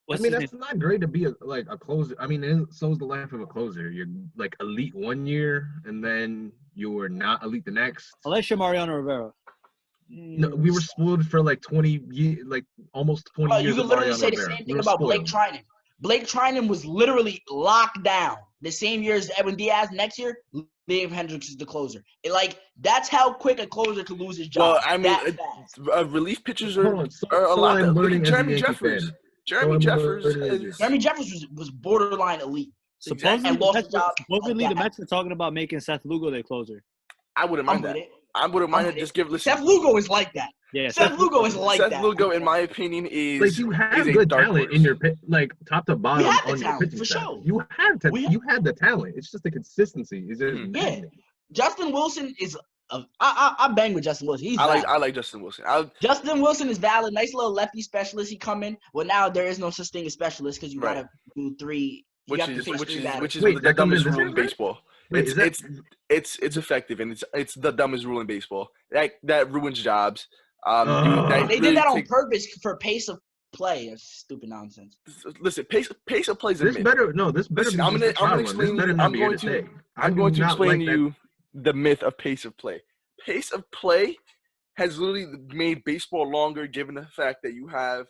That's not great to be a closer. So is the life of a closer. You're elite one year, and then you were not elite the next. Unless you're Mariano Rivera. No, we were spoiled for 20 years, almost 20 years. You can literally say the same thing about Blake Trinan. Blake Trinan was literally locked down the same year as Edwin Diaz. Next year, Liam Hendricks is the closer. That's how quick a closer can lose his job. Well, relief pitchers are a lot. Jeremy Jeffers. Jeremy Jeffers was borderline elite. Supposedly the Mets are talking about making Seth Lugo their closer. I wouldn't mind that. I wouldn't mind it. Just give listen. Seth Lugo is like that. Yeah, Seth Lugo is like that. Seth Lugo, in my opinion, is you have good talent in your top to bottom on your pitching for staff. sure. You have the talent. It's just the consistency. Justin Wilson is. I bang with Justin Wilson. I like Justin Wilson. Justin Wilson is valid. Nice little lefty specialist. He come in. Well, now there is no such thing as specialist because you gotta do three. Which is the dumbest rule in baseball. It's effective and it's the dumbest rule in baseball. That ruins jobs. They did that on purpose for pace of play. That's stupid nonsense. Listen, pace of play is a myth. I'm going to explain to you the myth of pace of play. Pace of play has literally made baseball longer, given the fact that you have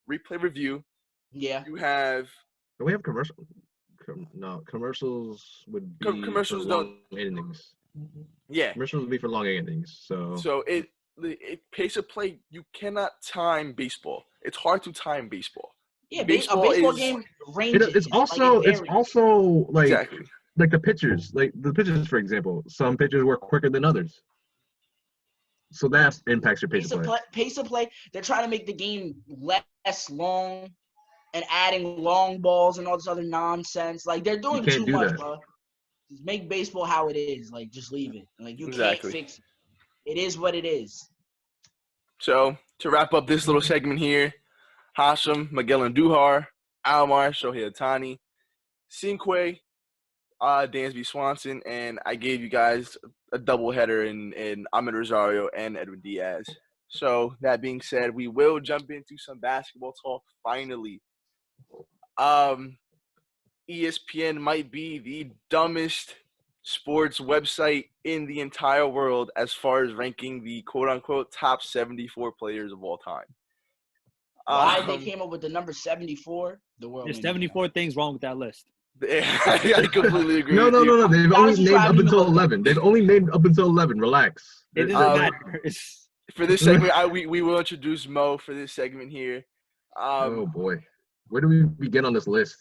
replay review. Yeah. You have. Do we have commercials? No, commercials would be commercials for long innings. Yeah. Commercials would be for long innings. So it pace of play, you cannot time baseball. It's hard to time baseball. Yeah, a baseball game ranges. It's also exactly. Like the pitchers, for example, some pitchers work quicker than others. So that impacts your pace of play. Pace of play, they're trying to make the game less long and adding long balls and all this other nonsense. They're doing too much, bro. Just make baseball how it is. Just leave it. You can't fix it. It is what it is. So, to wrap up this little segment here, Hasham, Miguel Andujar, Almar, Shohei Ohtani, Cinquay, Dansby Swanson, and I gave you guys a doubleheader in Ahmed Rosario and Edwin Diaz. So, that being said, we will jump into some basketball talk finally. ESPN might be the dumbest sports website in the entire world as far as ranking the quote-unquote top 74 players of all time. Why they came up with the number 74? There's 74 things wrong with that list. I completely agree. No. They've only named up until 11. They've only named up until 11. Relax. It doesn't matter. For this segment, we will introduce Mo for this segment here. Oh boy, where do we begin on this list?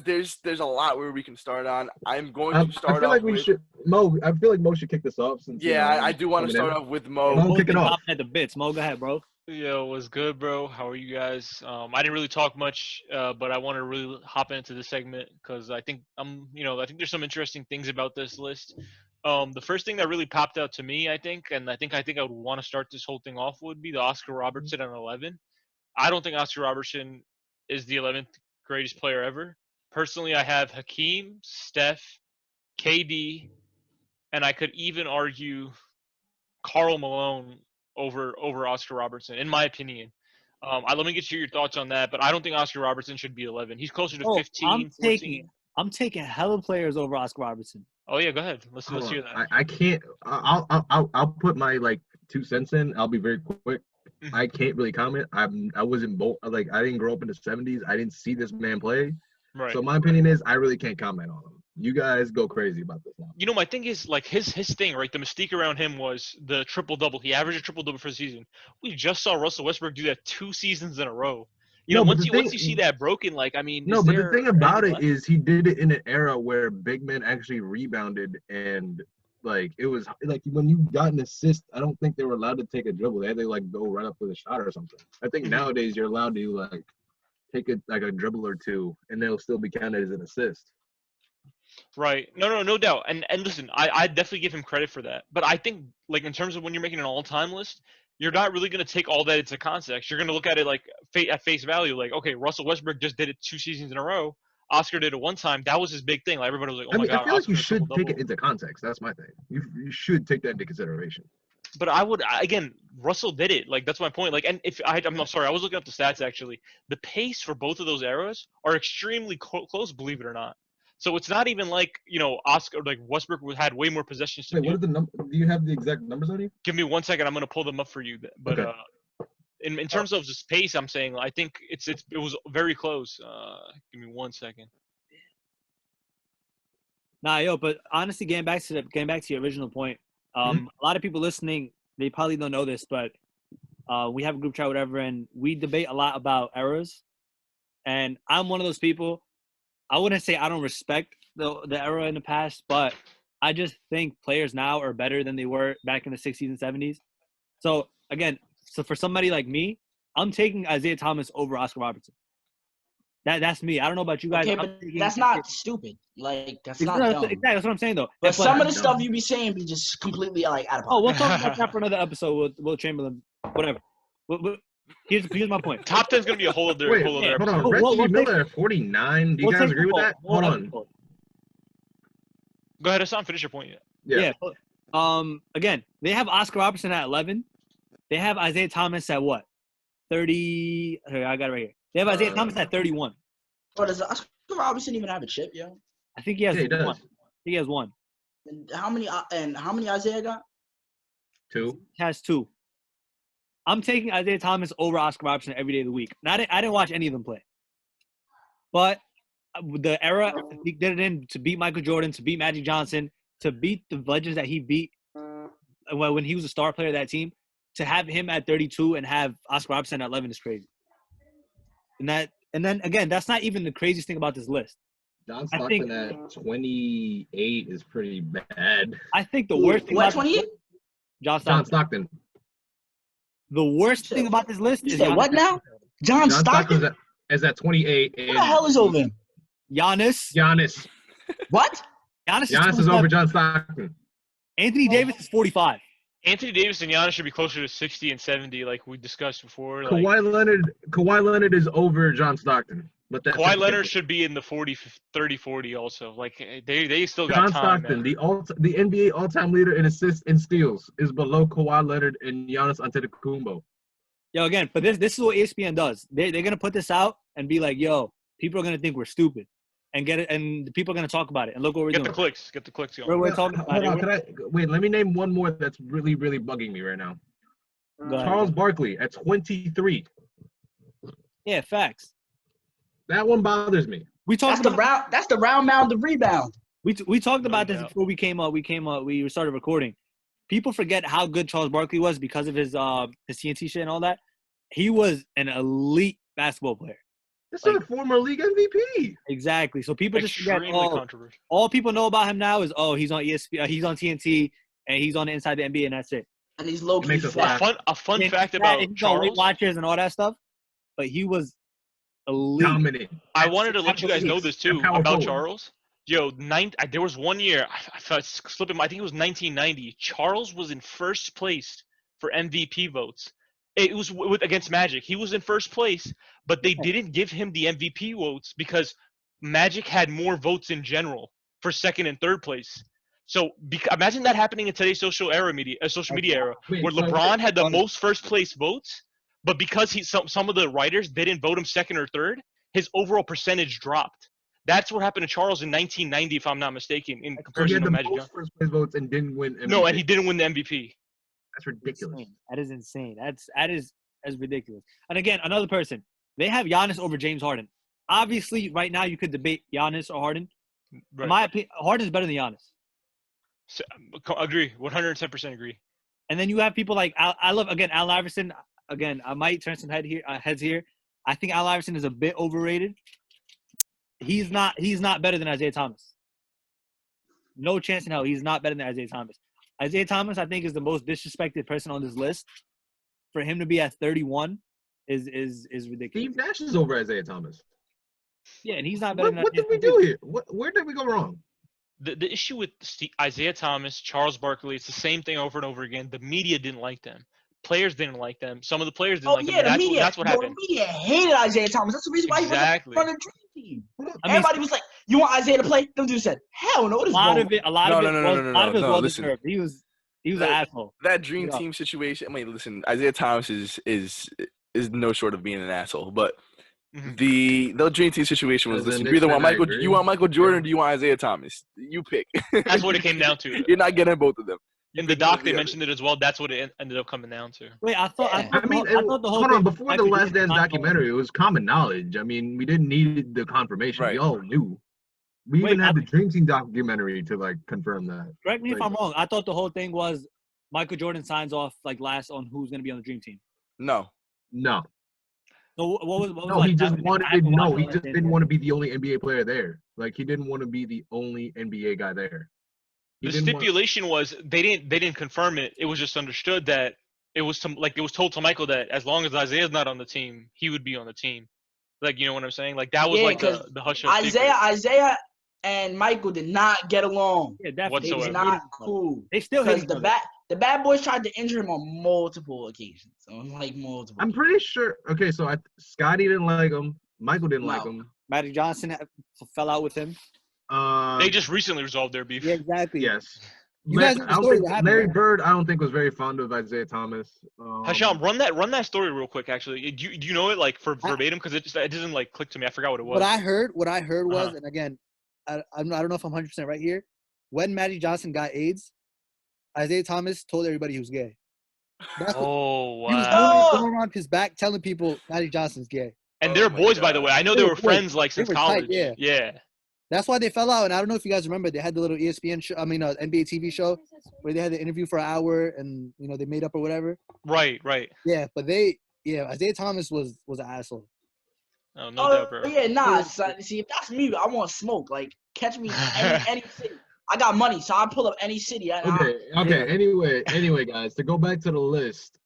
There's a lot where we can start on. I'm going to start. I feel like Mo. I feel like Mo should kick this off. I do want to start off with Mo. Mo, kick it off. At the bits. Mo, go ahead, bro. Yo, what's good, bro? How are you guys? I didn't really talk much, but I want to really hop into this segment because I think I think there's some interesting things about this list. The first thing that really popped out to me, I think I would want to start this whole thing off would be the Oscar Robertson at 11. I don't think Oscar Robertson is the 11th greatest player ever. Personally, I have Hakeem, Steph, KD, and I could even argue Karl Malone over Oscar Robertson, in my opinion. Let me get your thoughts on that, but I don't think Oscar Robertson should be 11. He's closer to 15, 14. I'm taking hella players over Oscar Robertson. Oh yeah, go ahead. Let's hear that. I can't. I'll put my 2 cents in. I'll be very quick. Mm-hmm. I can't really comment. I wasn't I didn't grow up in the 70s. I didn't see this man play. Right. So my opinion is I really can't comment on him. You guys go crazy about this now. You know, my thing is his thing, right? The mystique around him was the triple-double. He averaged a triple-double for the season. We just saw Russell Westbrook do that 2 seasons in a row. Once you see that broken, but the thing about it is he did it in an era where big men actually rebounded, and it was when you got an assist, I don't think they were allowed to take a dribble. They had to go run up with a shot or something. I think nowadays you're allowed to take a dribble or two, and they'll still be counted as an assist. Right. No doubt. And listen, I definitely give him credit for that. But I think in terms of when you're making an all-time list, you're not really going to take all that into context. You're going to look at it at face value. Okay, Russell Westbrook just did it 2 seasons in a row. Oscar did it 1 time. That was his big thing. Everybody was like, "Oh my God!" I feel Oscar you should take it into context. That's my thing. You should take that into consideration. But Russell did it. That's my point. And I'm not sorry, I was looking up the stats actually. The pace for both of those eras are extremely close, believe it or not. So it's not even Oscar Westbrook had way more possessions. Wait, what are the numbers? Do you have the exact numbers on you? Give me 1 second. I'm gonna pull them up for you. But okay. In terms of the pace, I'm saying I think it was very close. Give me 1 second. But honestly, getting back to your original point, a lot of people listening, they probably don't know this, but we have a group chat, whatever, and we debate a lot about eras. And I'm one of those people. I wouldn't say I don't respect the era in the past, but I just think players now are better than they were back in the 60s and 70s. So again, for somebody like me, I'm taking Isaiah Thomas over Oscar Robertson. That's me. I don't know about you guys. Okay, but that's not stupid. That's not dumb. Exactly, that's what I'm saying though. But some of the stuff you be saying be just completely out of pocket. Oh, we'll talk about that for another episode with Will Chamberlain, whatever. Here's my point. Top 10 is going to be a whole other hold on. Reggie Miller at 49. Do you guys agree with that? Hold on. Go ahead, Hassan. Finish your point. Yeah. Again, they have Oscar Robertson at 11. They have Isaiah Thomas at what? 30. Okay, I got it right here. They have Isaiah Thomas at 31. Oh, does Oscar Robertson even have a chip, yo? I think he has one. Does. I think he has one. And how many Isaiah got? 2. He has 2. I'm taking Isaiah Thomas over Oscar Robertson every day of the week. I didn't watch any of them play. But the era he did it in to beat Michael Jordan, to beat Magic Johnson, to beat the legends that he beat when he was a star player of that team, to have him at 32 and have Oscar Robertson at 11 is crazy. And then again, that's not even the craziest thing about this list. John Stockton at 28 is pretty bad. I think the worst thing about 28? John Stockton. The worst thing about this list is what now? John Stockton is at 28. Who the hell is over him? Giannis. What? Giannis is over John Stockton. Anthony Davis is 45. Anthony Davis and Giannis should be closer to 60 and 70, like we discussed before. Kawhi Leonard is over John Stockton. But Kawhi Leonard should be in the 30-40 also. They still got John time. Stockton, the NBA all-time leader in assists and steals, is below Kawhi Leonard and Giannis Antetokounmpo. Yo, again, but this is what ESPN does. They're gonna put this out and be like, yo, people are gonna think we're stupid, and get it, and people are gonna talk about it. And look what we're doing. Get the clicks going. We're talking about it. Wait, let me name one more that's really, really bugging me right now. Charles Barkley at 23. Yeah, facts. That one bothers me. That's the round mound of rebound. We talked about this before we came up. We started recording. People forget how good Charles Barkley was because of his TNT shit and all that. He was an elite basketball player. This is a former league MVP. Exactly. So people just forget. All people know about him now is he's on ESPN, he's on TNT, and he's on Inside the NBA, and that's it. And he's low-key flat. A fun fact about Charles. Weight Watchers and all that stuff, but he was elite. Dominant. I wanted to let you guys know this too about Charles. Yo, there was one year, I think it was 1990. Charles was in first place for MVP votes. It was against Magic. He was in first place, but they didn't give him the MVP votes because Magic had more votes in general for second and third place. So imagine that happening in today's social media era, where LeBron had the most first place votes, but because some of the writers didn't vote him second or third, his overall percentage dropped. That's what happened to Charles in 1990, if I'm not mistaken, in comparison to Magic Johnson. He had the most first place votes and didn't win MVP. No, and he didn't win the MVP. That's ridiculous. That is insane. That is ridiculous. And again, another person. They have Giannis over James Harden. Obviously, right now you could debate Giannis or Harden. Right. In my opinion, Harden is better than Giannis. So, agree. 110% agree. And then you have people like Al Iverson. Again, I might turn some heads here. I think Al Iverson is a bit overrated. He's not better than Isaiah Thomas. No chance in hell he's not better than Isaiah Thomas. Isaiah Thomas, I think, is the most disrespected person on this list. For him to be at 31 is ridiculous. Steve Nash is over Isaiah Thomas. Yeah, and he's not better than What did we do here? Where did we go wrong? The issue with Isaiah Thomas, Charles Barkley, it's the same thing over and over again. The media didn't like them. Players didn't like them. Some of the players didn't like them. That's what happened. The media hated Isaiah Thomas. That's the reason why he wasn't on the dream team. Everybody was like, "You want Isaiah to play?" Them dudes said, "Hell no." A lot of it was well deserved. He was an asshole. That dream team situation. I mean, listen, Isaiah Thomas is no short of being an asshole, but the dream team situation was, listen, you either want Michael Jordan or do you want Isaiah Thomas? You pick. That's what it came down to. You're not getting both of them. In the doc, they mentioned it as well. That's what it ended up coming down to. Wait, I thought the whole hold on. Before the Last Dance documentary, it was common knowledge. I mean, we didn't need the confirmation. Right. We all knew. We even had the Dream Team documentary to confirm that. Correct me if I'm wrong. I thought the whole thing was Michael Jordan signs off last on who's going to be on the Dream Team. No. So what was no, he just didn't want to be the only NBA player there. He didn't want to be the only NBA guy there. The stipulation was they didn't confirm it. It was just understood that it was told to Michael that as long as Isaiah's not on the team, he would be on the team. You know what I'm saying? That was the hush. Isaiah and Michael did not get along. Yeah, definitely. They was not cool. They still hate the bad boys tried to injure him on multiple occasions. Multiple. I'm pretty sure. Okay, so Scotty didn't like him. Michael didn't like him. Magic Johnson fell out with him. They just recently resolved their beef. Yeah, exactly. Yes. Larry Bird, I don't think was very fond of Isaiah Thomas. Hasham, run that story real quick. Actually, do you know it for verbatim? Because it doesn't click to me. I forgot what it was. What I heard was, and again, I don't know if I'm 100% right here. When Magic Johnson got AIDS, Isaiah Thomas told everybody he was gay. Wow! He was going around his back telling people Magic Johnson's gay. And they're boys, by the way. I know they were friends since college. Tight, yeah. That's why they fell out. And I don't know if you guys remember, they had the little ESPN show, NBA TV show where they had the interview for an hour and, they made up or whatever. Right. Yeah, but Isaiah Thomas was an asshole. Oh, no doubt, bro. Yeah, nah. See, if that's me, I want smoke. Catch me any city. I got money, so I pull up any city. Okay. Anyway, guys, to go back to the list,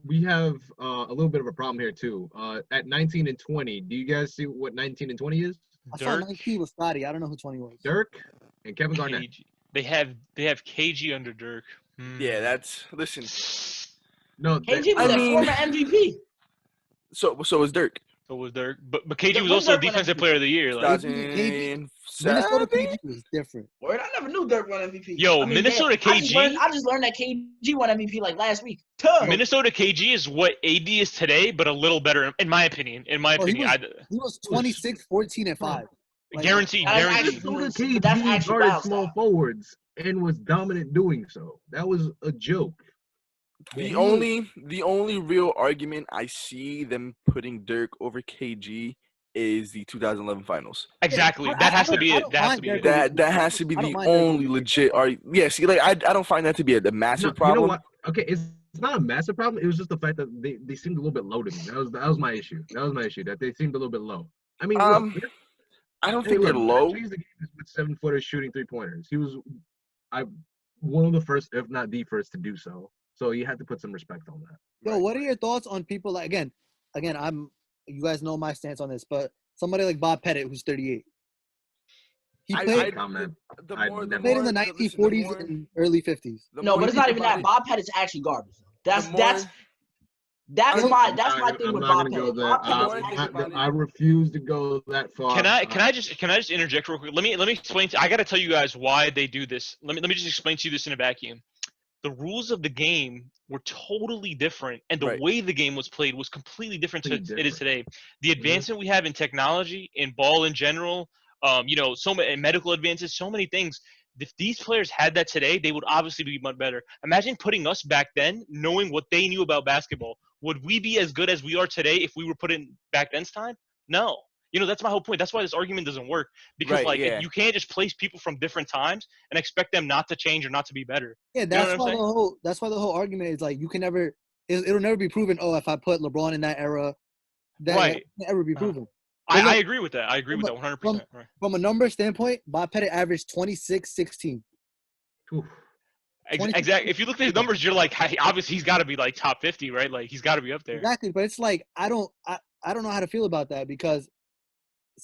we have a little bit of a problem here, too. At 19 and 20, do you guys see what 19 and 20 is? I saw 19 was Scotty. I don't know who 20 was. Dirk and Kevin Garnett. They have KG under Dirk. Yeah, listen. No, KG was a former MVP. So was Dirk. So was Dirk, but KG was also Defensive Player of the Year. Minnesota KG was different. Word, I never knew Dirk won MVP. Minnesota KG. I just learned that KG won MVP last week. Minnesota KG is what AD is today, but a little better, in my opinion. He was 26, 14, and 5. Guaranteed. KG guarded small forwards and was dominant doing so. That was a joke. The only real argument I see them putting Dirk over KG is the 2011 finals. Exactly. That has to be it. That has to be the only legit argument. Yeah, see, I don't find that to be a massive problem. You know what? Okay, it's not a massive problem. It was just the fact that they seemed a little bit low to me. That was my issue. That they seemed a little bit low. I mean, I don't think they're low. He's the with 7-footers shooting 3-pointers. He was one of the first, if not the first, to do so. So you had to put some respect on that. Yo, what are your thoughts on people again, you guys know my stance on this, but somebody like Bob Pettit, who's 38. He played in the 1940s and early 50s. No, but it's not even that. Bob Pettit's actually garbage. That's my thing with Bob Pettit. I refuse to go that far. Can I just interject real quick? Let me explain. I got to tell you guys why they do this. Let me just explain to you this in a vacuum. The rules of the game were totally different, and the way the game was played was completely different to it is today. The advancement we have in technology, in ball in general, so many medical advances, so many things. If these players had that today, they would obviously be much better. Imagine putting us back then, knowing what they knew about basketball. Would we be as good as we are today if we were put in back then's time? No. That's my whole point. That's why this argument doesn't work. Because you can't just place people from different times and expect them not to change or not to be better. Yeah, that's why the whole argument is like you can never. It'll never be proven. Oh, if I put LeBron in that era, that can never be proven. I agree with that. I agree with that 100%. From a number standpoint, Bob Pettit averaged 26-16. Exactly. If you look at his numbers, you're like, obviously he's got to be like top 50, right? Like he's got to be up there. Exactly, but it's like I don't know how to feel about that because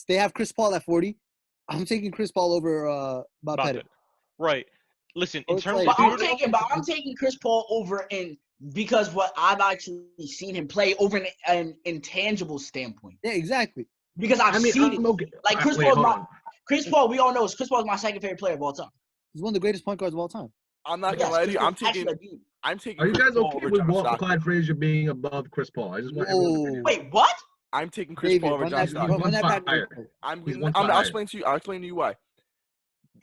they have Chris Paul at 40. I'm taking Chris Paul over Bob Pettit. Right. Listen, in terms of I'm taking Chris Paul over because what I've actually seen him play over an intangible standpoint. Yeah, exactly. Because I've seen it. Okay. Like Chris Paul, we all know Chris Paul is my second favorite player of all time. He's one of the greatest point guards of all time. I'm not gonna lie to you. I'm taking. Are you guys okay with Clyde Frazier being above Chris Paul? I just want everyone to wait, what? I'm taking Chris Paul over John Stockton. I'll explain to you why.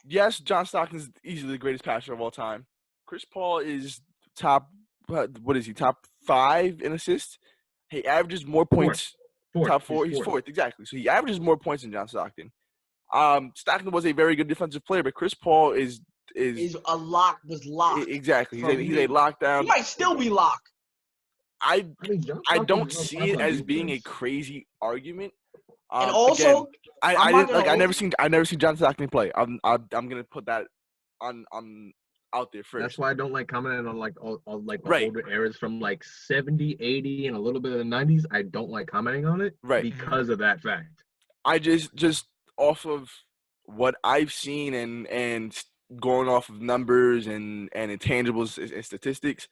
Yes, John Stockton is easily the greatest passer of all time. Chris Paul is top. What is he? Top 5 in assists. He averages more points. Top 4. He's fourth. Exactly. So he averages more points than John Stockton. Stockton was a very good defensive player, but Chris Paul is a lock. Was locked. Exactly. He's a lockdown. He might still be locked. I don't see it as being a crazy argument. And also, again, I never seen John Stockton play. I'm gonna put that on out there first. That's why I don't like commenting on older eras from like 70, 80, and a little bit of the 90s. I don't like commenting on it because of that fact. I just off of what I've seen and going off of numbers and intangibles and statistics,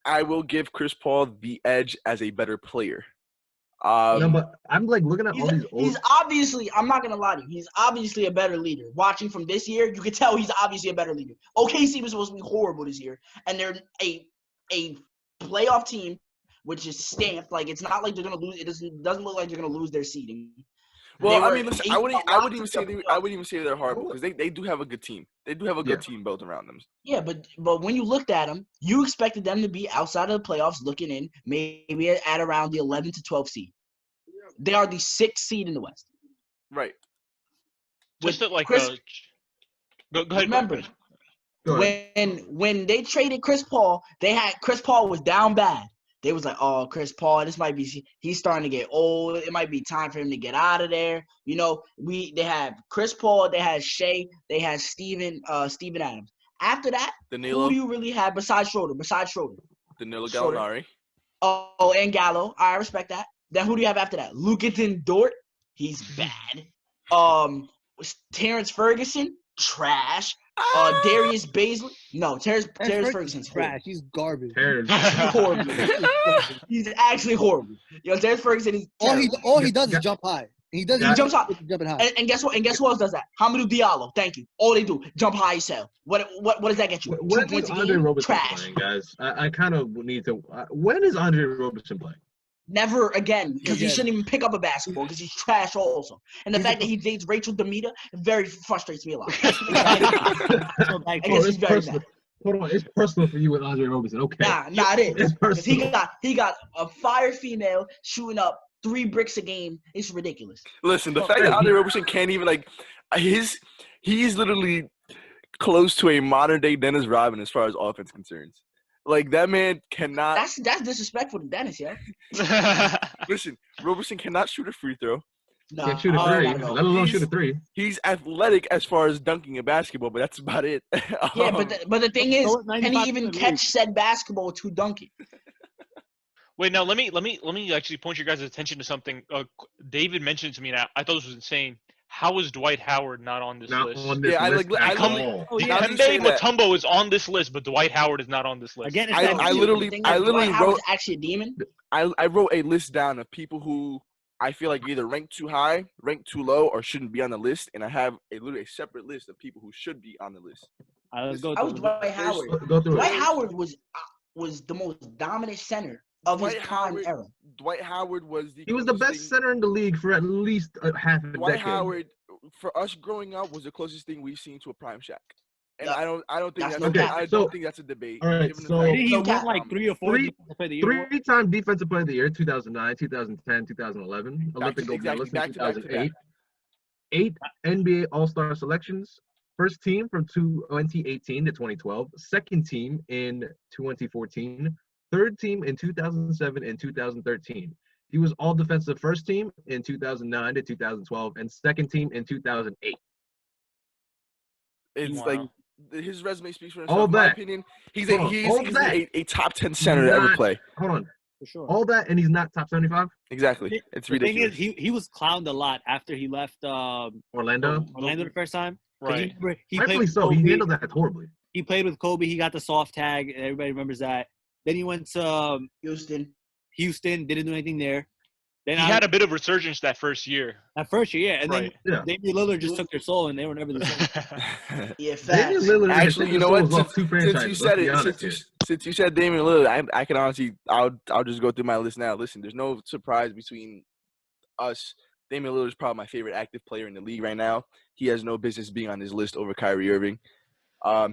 I will give Chris Paul the edge as a better player. No, but I'm like looking at all these old. He's obviously. I'm not gonna lie to you. He's obviously a better leader. Watching from this year, you could tell he's obviously a better leader. OKC was supposed to be horrible this year, and they're a playoff team, which is stamped. Like it's not like they're gonna lose. It doesn't look like they're gonna lose their seeding. Well, I mean, listen, I wouldn't even say they're horrible because they do have a good team. They do have a good team built around them. Yeah, but when you looked at them, you expected them to be outside of the playoffs, looking in maybe at around the 11 to 12 seed. They are the 6th seed in the West. Right. Just like Chris, go ahead. Remember, when they traded Chris Paul, Chris Paul was down bad. They was like, oh, Chris Paul, he's starting to get old. It might be time for him to get out of there. They had Chris Paul, they had Shea, they had Steven Adams. After that, Danilo. Who do you really have besides Schroeder? Danilo Gallinari. Oh, and Gallo. I respect that. Then who do you have after that? Lukaten Dort. He's bad. Terrence Ferguson. Trash. Darius Baisley. No, Terrence Ferguson's trash. He's garbage. He's horrible. He's actually horrible. Terrence Ferguson is all he does is jump high. He jumps high. Jumping high. And guess what? And guess who else does that? Hamidou Diallo. Thank you. All they do, jump high as hell. What does that get you? When is Andre Roberson playing, guys? I kind of need to. When is Andre Roberson playing? Never again, because he shouldn't even pick up a basketball because he's trash also. And the fact that he dates Rachel Demita very frustrates me a lot. I guess he's very bad. Hold on, it's personal for you with Andre Roberson. Okay. Nah, it is. Because he got a fire female shooting up 3 bricks a game. It's ridiculous. Listen, the fact that Andre Roberson can't even he's literally close to a modern day Dennis Rodman as far as offense concerns. Like, that man cannot. That's disrespectful to Dennis, yo. Listen, Roberson cannot shoot a free throw. No, can't shoot a 3. Let alone shoot a 3. He's athletic as far as dunking a basketball, but that's about it. Yeah, but the thing is, can he even catch said basketball to dunk it? Wait, now let me actually point your guys' attention to something. David mentioned to me, and I thought this was insane. How is Dwight Howard not on this list? On this list at all. Dikembe Mutombo is on this list, but Dwight Howard is not on this list. Again, I literally wrote actually a demon. I wrote a list down of people who I feel like either ranked too high, ranked too low, or shouldn't be on the list, and I have literally a separate list of people who should be on the list. Let's go. I was Dwight Howard. Dwight Howard was the most dominant center of his prime era. Dwight Howard was he was the best center in the league for at least half a decade. Dwight Howard, for us growing up, was the closest thing we've seen to a prime Shaq. And I don't think that's a debate. All right, so he won like 3 or 4 three-time defensive player of the year, 2009, 2010, 2011, Olympic gold medalist in 2008, 8 NBA All-Star selections, first team from 2018 to 2012, second team in 2014, third team in 2007 and 2013. He was all defensive first team in 2009 to 2012 and second team in 2008. It's like his resume speaks for himself. In my opinion, he's a top 10 center to ever play. Hold on. For sure. All that, and he's not top 75? Exactly. It's ridiculous. The thing is, he was clowned a lot after he left Orlando the first time. Right. He played so. He handled that horribly. He played with Kobe. He got the soft tag. Everybody remembers that. Then he went to Houston, didn't do anything there. Then he had a bit of resurgence that first year. And then Damian Lillard just took their soul, and they were never the same. Damian Lillard. Actually, you know what? Since you said Damian Lillard, I can honestly, I'll just go through my list now. Listen, there's no surprise between us. Damian Lillard is probably my favorite active player in the league right now. He has no business being on this list over Kyrie Irving.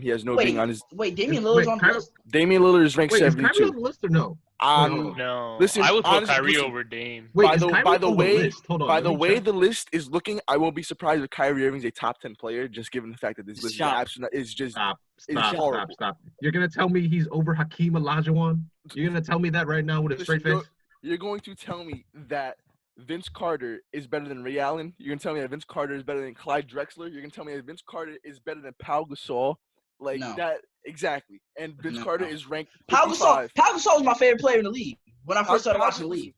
He has no being on his. Wait, Damian Lillard's on the list. Damian Lillard is ranked 72. Is Kyrie on the list or no? No. Listen, I would put Kyrie over Dame. By the way the list is looking, I won't be surprised if Kyrie Irving's a top 10 player, just given the fact that this list is just stop. You're gonna tell me he's over Hakeem Olajuwon? You're gonna tell me that right now with a straight face? You're going to tell me that Vince Carter is better than Ray Allen? You're gonna tell me that Vince Carter is better than Clyde Drexler? You're gonna tell me that Vince Carter is better than Pau Gasol? That exactly. And Vince Carter is ranked 55. Pau Gasol was my favorite player in the league when I first started watching the league.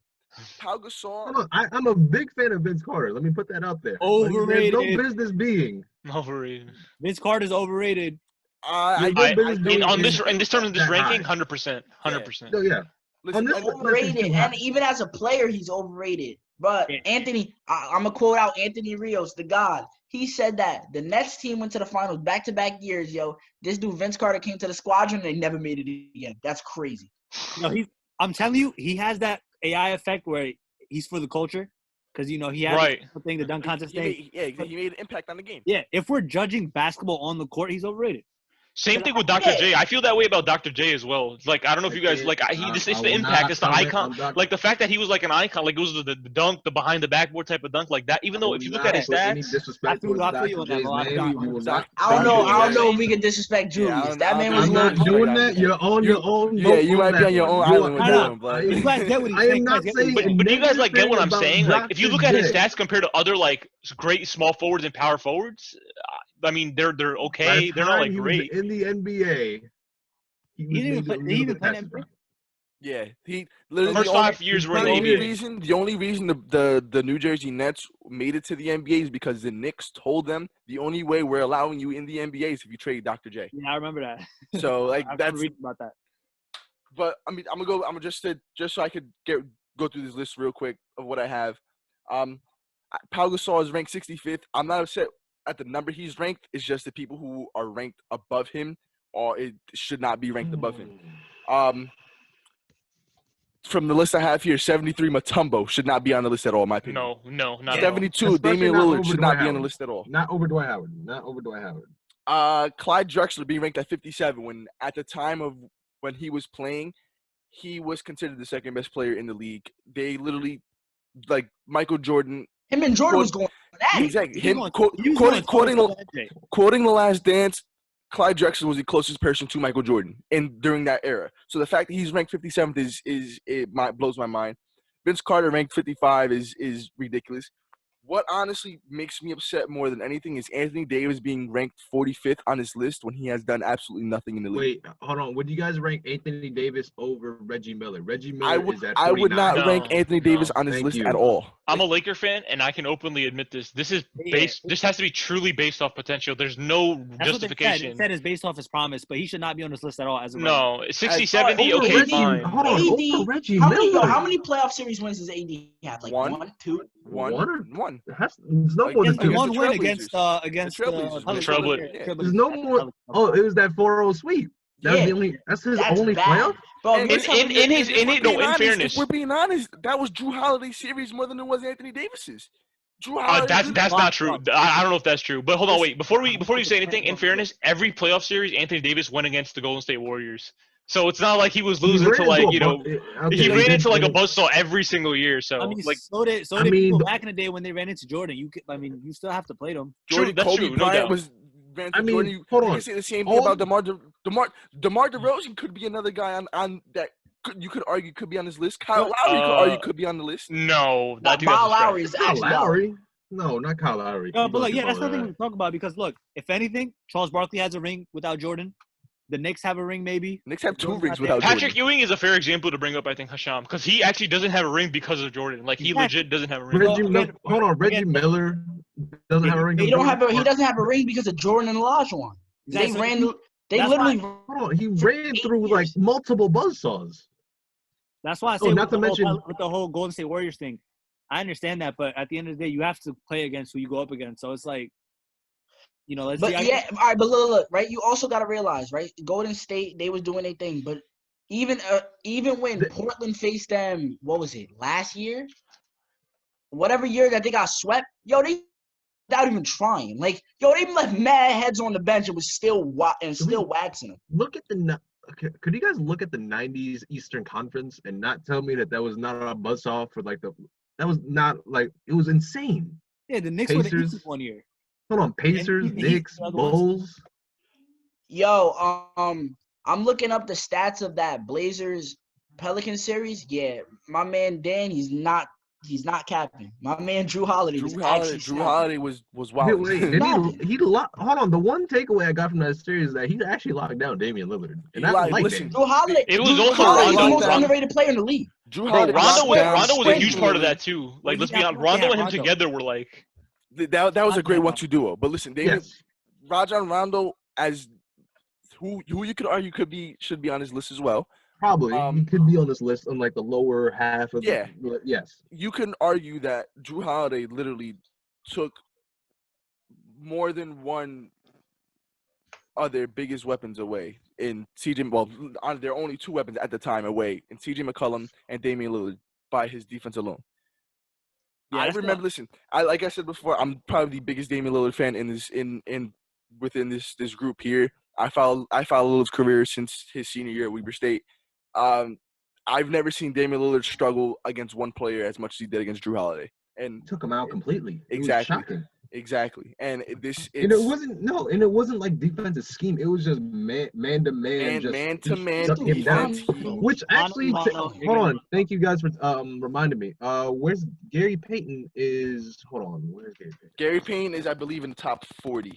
Pau Gasol. I'm a big fan of Vince Carter. Let me put that out there. Overrated. No business being overrated. Vince Carter's overrated. In this ranking, 100%. So yeah. Listen, overrated, and even as a player, he's overrated. But Anthony, I'm gonna quote out Anthony Rios, the God. He said that the Nets team went to the finals back-to-back years, yo. This dude Vince Carter came to the squadron and they never made it again. That's crazy. No, I'm telling you, he has that AI effect where he's for the culture, because he has the thing, the dunk contest thing. He made an impact on the game. Yeah, if we're judging basketball on the court, he's overrated. Same thing with Dr. J. I feel that way about Dr. J as well. It's like, I don't know if you guys it's the impact, it's the icon. Like the fact that he was like an icon, like it was the dunk, the behind the backboard type of dunk like that. Even though if you look at his stats, I don't know if we can disrespect Julius. That man was not doing that. You're on your own. Yeah, you might be on your own island with him, but I am not saying. But do you guys get what I'm saying? Like if you look at his stats compared to other like great small forwards and power forwards, I mean, they're okay. They're not like great. In the NBA, he didn't even play NBA. Yeah, the first 5 years were in the NBA. The only reason the New Jersey Nets made it to the NBA is because the Knicks told them the only way we're allowing you in the NBA is if you trade Dr. J. Yeah, I remember that. So that's reading about that. But I mean, I'm gonna just so I could go through this list real quick of what I have. Pau Gasol is ranked 65th. I'm not upset at the number he's ranked. It's just the people who are ranked above him, or it should not be ranked above him. From the list I have here, 73 Mutombo should not be on the list at all, in my opinion. No, not 72 at all. Damian Lillard should not be on the list at all. Not over Dwight Howard. Clyde Drexler being ranked at 57 when at the time of when he was playing, he was considered the second best player in the league. They literally, like Michael Jordan. Him and Jordan was going at it. Exactly. Quoting The Last Dance, Clyde Drexler was the closest person to Michael Jordan during that era. So the fact that he's ranked 57th blows my mind. Vince Carter ranked 55 is ridiculous. what honestly makes me upset more than anything is Anthony Davis being ranked 45th on his list when he has done absolutely nothing in the league. Wait, hold on. Would you guys rank Anthony Davis over Reggie Miller? Reggie Miller is at 49. I would not rank No. Anthony Davis on his list at all. I'm a Laker fan, and I can openly admit this. This is based. This has to be truly based off potential. There's no justification. What they said is based off his promise, but he should not be on this list at all. As no, 60, 70, okay, Reggie, fine. Hold on, over Reggie Miller. How many playoff series wins does AD have? Like one, two? One. It's no more than 2. One win against the Trailblazers. There's no more. Oh, it was that 4-0 sweep. That's his only playoff. Bro, in fairness, if we're being honest, that was Drew Holiday's series more than it was Anthony Davis's. Drew Holiday. That's not true. I don't know if that's true. But hold on, wait. Before you say anything, in fairness, every playoff series Anthony Davis went against the Golden State Warriors. So it's not like he was losing to he ran into like a buzzsaw every single year. So so did people back in the day when they ran into Jordan. You still have to play them. Kobe Bryant was. Jordan, you can say the same thing about DeMar DeRozan could be another guy on that. You could argue could be on this list. Kyle Lowry could argue could be on the list. No, Kyle Lowry is Kyle Lowry. No, not Kyle Lowry. No, but that's nothing to talk about because look, if anything, Charles Barkley has a ring without Jordan. The Knicks have a ring, maybe. Knicks have 2 rings without Jordan. Patrick Ewing is a fair example to bring up, I think, Hasham, because he actually doesn't have a ring because of Jordan. Like, he legit doesn't have a ring. Reggie Miller doesn't have a ring. He doesn't have a ring because of Jordan and Olajuwon. He ran through, like, multiple buzzsaws. That's why I say with the whole Golden State Warriors thing, I understand that, but at the end of the day, you have to play against who you go up against. So it's like, let's see. All right, but look, right? You also got to realize, right? Golden State, they was doing their thing, but even when Portland faced them, what was it, last year? Whatever year that they got swept, they without even trying. Like, they even left mad heads on the bench and was still waxing them. Look at could you guys look at the 90s Eastern Conference and not tell me that was not a buzzsaw for that was not it was insane. Yeah, the Knicks were the East one year. Hold on, Pacers, Knicks, Bulls. I'm looking up the stats of that Blazers Pelican series. Yeah, my man Dan, he's not capping. My man Drew Holiday was wild. Wait, hold on. The one takeaway I got from that series is that he actually locked down Damian Lillard. And Drew Holiday. It was also the most underrated player in the league. Rondo was a huge part of that too. Like, let's be honest, Rondo and him together were like. That was a great 1-2 duo. But listen, Rajon Rondo as who you could argue should be on his list as well. Probably he could be on this list on like the lower half of yes. You can argue that Drew Holiday literally took more than one of their biggest weapons away in CJ. Well, there are only 2 weapons at the time away in CJ McCollum and Damian Lillard by his defense alone. Yeah, I remember. Listen, like I said before, I'm probably the biggest Damian Lillard fan within this group here. I follow Lillard's career since his senior year at Weber State. I've never seen Damian Lillard struggle against one player as much as he did against Drew Holiday, and took him out completely. Exactly. It was shocking. Exactly, and it wasn't like defensive scheme. It was just man to man, defense. Which actually, hold on. Thank you guys for reminding me. Where's Gary Payton? Hold on. Where's Gary Payton? Gary Payton is, I believe, in the top 40.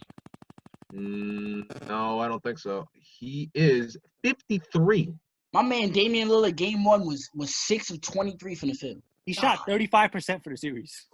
No, I don't think so. He is 53. My man Damian Lillard, game 1 was 6 of 23 from the field. He shot 35% for the series.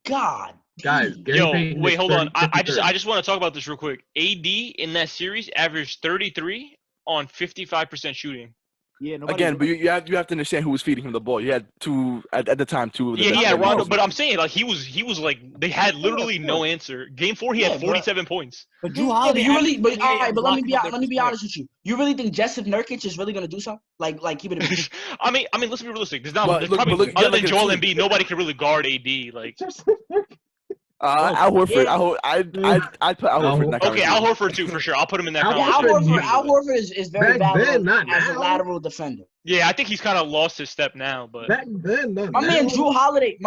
God. Guys, wait, hold on. I just want to talk about this real quick. AD in that series averaged 33 on 55% shooting. Yeah. Again, but you have to understand who was feeding him the ball. You had 2 at the time. 2 of the best Rondo. But I'm saying like he was like they had literally no answer. Game 4, he had 47 points. But Drew Holiday. All right, but let me be honest with you. You really think Jessup Nurkic is really gonna do something? Like keep it. I mean, let's be realistic. There's probably other than Joel Embiid, nobody can really guard AD. Like. Al Horford. I'd put Al Horford in that. Okay, Al Horford too for sure. I'll put him in that. Al Horford is very valuable as a lateral defender. Yeah, I think he's kind of lost his step now. But back then, my man Drew Holiday,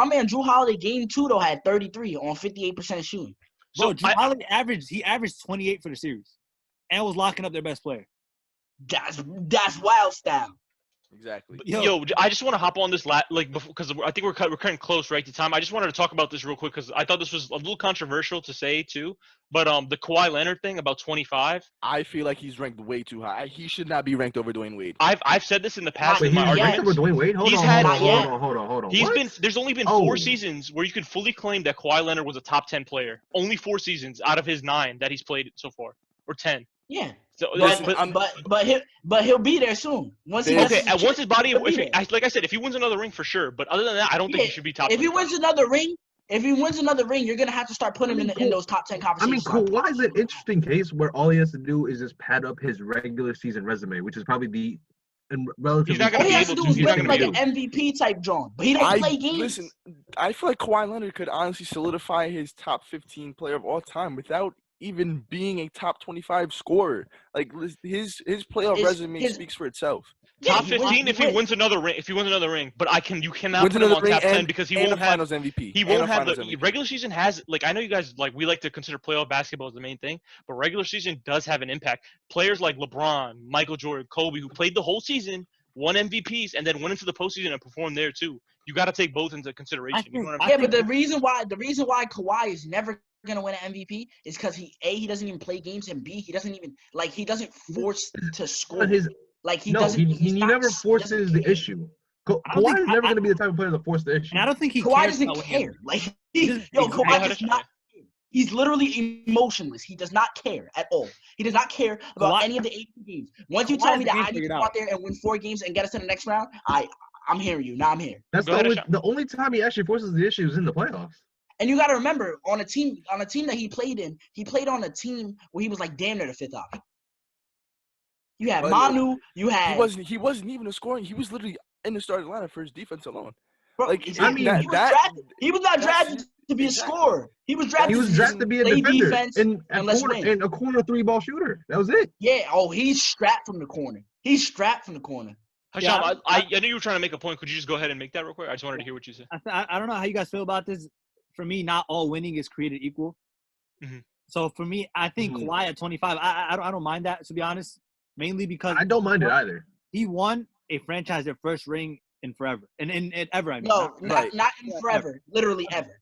game 2 though had 33 on 58% shooting. So Drew Holiday averaged 28 for the series, and was locking up their best player. That's wild style. Exactly. Yo, I just want to hop on this because I think we're cutting close right to time. I just wanted to talk about this real quick because I thought this was a little controversial to say too. But the Kawhi Leonard thing about 25. I feel like he's ranked way too high. He should not be ranked over Dwayne Wade. I've said this in the past Wait, in my arguments. Over Dwayne Wade? Hold on. There's only been 4 seasons where you can fully claim that Kawhi Leonard was a top 10 player. Only 4 seasons out of his 9 that he's played so far, or 10. Yeah. So, but he'll be there soon. Once his body, like I said, if he wins another ring for sure. But other than that, I don't think he should be top. If he wins another ring, you're gonna have to start putting him in those top 10 conversations. Kawhi's an interesting case where all he has to do is just pad up his regular season resume, which is probably the relatively. He's not gonna all he has to do is win like an be MVP type John, but he don't play games. Listen, I feel like Kawhi Leonard could honestly solidify his top 15 player of all time without even being a top 25 scorer. Like his playoff resume speaks for itself. Top 15 if he wins another ring. But you cannot put him on top 10 because he won't have Finals MVP. He won't have the regular season has I know you guys we like to consider playoff basketball as the main thing, but regular season does have an impact. Players like LeBron, Michael Jordan, Kobe, who played the whole season, won MVPs, and then went into the postseason and performed there too. You got to take both into consideration. But the reason why Kawhi is never gonna win an MVP is because he doesn't even play games, and B, he doesn't force to score. He never forces the issue. Kawhi is never gonna be the type of player to force the issue. And I don't think Kawhi doesn't care. Kawhi does not. He's literally emotionless. He does not care at all. He does not care about any of the 80 games. Once you tell me that I need to go out there and win 4 games and get us to the next round, I'm hearing you. Now I'm here. That's the only time he actually forces the issue is in the playoffs. And you got to remember, on a team that he played in, he played on a team where he was like damn near the 5th option. You had Manu. You had he wasn't even a scoring. He was literally in the starting lineup for his defense alone. Bro, he was not drafted to be a scorer. He was drafted to be a defender and a corner 3-ball shooter. That was it. Yeah. Oh, he's strapped from the corner. Hasham, I knew you were trying to make a point. Could you just go ahead and make that real quick? I just wanted to hear what you said. I don't know how you guys feel about this. For me, not all winning is created equal. Mm-hmm. So for me, I think Kawhi at 25, I don't mind that, to be honest. Mainly because I don't mind it either. He won a franchise their first ring in forever, and ever. I mean, not in forever, literally ever.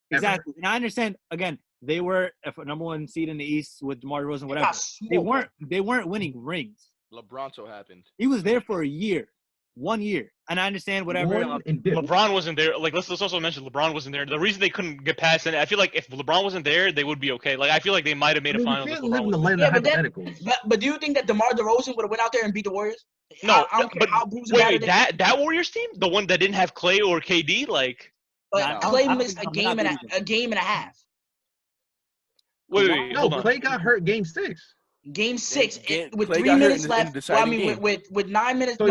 Exactly. And I understand. Again, they were a number 1 seed in the East with DeMar DeRozan, whatever. They weren't winning rings. LeBronto happened. He was there for 1 year, and I understand whatever. LeBron wasn't there. Like let's also mention LeBron wasn't there. The reason they couldn't get past it, I feel like if LeBron wasn't there, they would be okay. Like I feel like they might have made a final. But do you think that DeMar DeRozan would have went out there and beat the Warriors? No, wait, that Warriors team, the one that didn't have Clay or KD, like. But Clay missed a game and a half. Wait, no, Clay got hurt game 6. Game 6 with 3 minutes left. With 9 minutes. So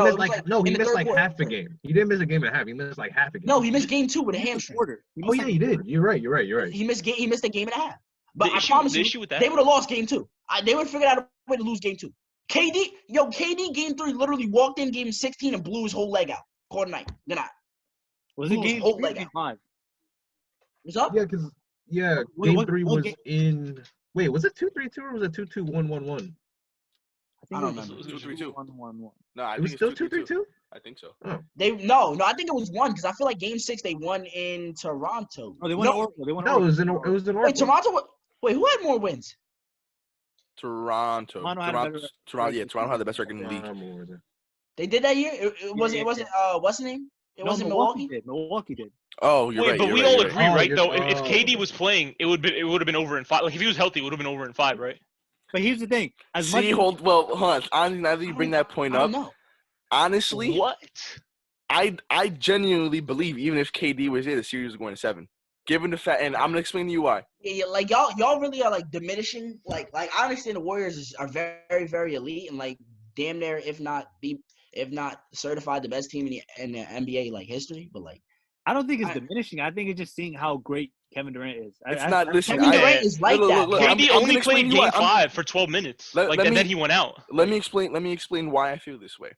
he missed like half a game. He didn't miss a game and a half. He missed like half a game. No, he missed game 2 with a hamstring. Oh yeah, he did. You're right. He missed a game and a half. But I promise you, they would have lost game 2. They would have figured out a way to lose game 2. KD game 3 literally walked in game 16 and blew his whole leg out. Quarter night. Then was it game 5? What's up? Yeah, because game 3 was in. Wait, was it 2-3-2 or was it 2-2-1-1-1? I don't know. It was 2-3-2. 1-1-1. No, I think it was still 2-3-2. I think so. Oh. No, I think it was 1 because I feel like game 6 they won in Toronto. Oh, they won Oracle. It was in Oracle. Wait, Toronto. Wait, who had more wins? Toronto. Toronto had the best record in the league. They did that year. It wasn't. What's the name? It wasn't Milwaukee. Milwaukee did. Oh, you're right. But we all agree, right? Though, if KD was playing, it would have been over in 5. Like if he was healthy, it would have been over in 5, right? But here's the thing. Hold on. Honestly, now that you bring that point up, honestly, what? I genuinely believe even if KD was there, the series was going to 7. Given the fact, and I'm gonna explain to you why. Yeah, like y'all really are like diminishing. Like I understand the Warriors are very, very elite and like damn near if not certified the best team in the NBA like history, but like. I don't think it's diminishing. I think it's just seeing how great Kevin Durant is. Kevin Durant is like that. KD only played game 5 for 12 minutes. And then he went out. Let me explain why I feel this way.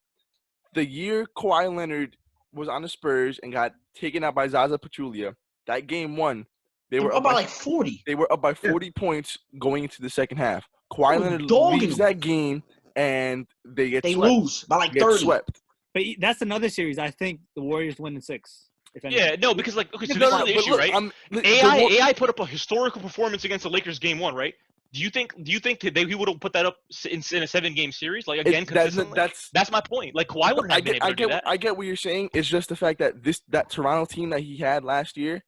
The year Kawhi Leonard was on the Spurs and got taken out by Zaza Pachulia, that game 1, they were up by like 40. They were up by 40 points going into the second half. Kawhi Leonard leaves that game and they lose by like 30. Swept. But that's another series. I think the Warriors win in 6. Yeah, no, because so this is the issue, right? AI put up a historical performance against the Lakers game 1, right? Do you think he would have put that up in a 7-game series, like again consistently? That's my point. Like Kawhi wouldn't have been able to do that. I get what you're saying. It's just the fact that Toronto team that he had last year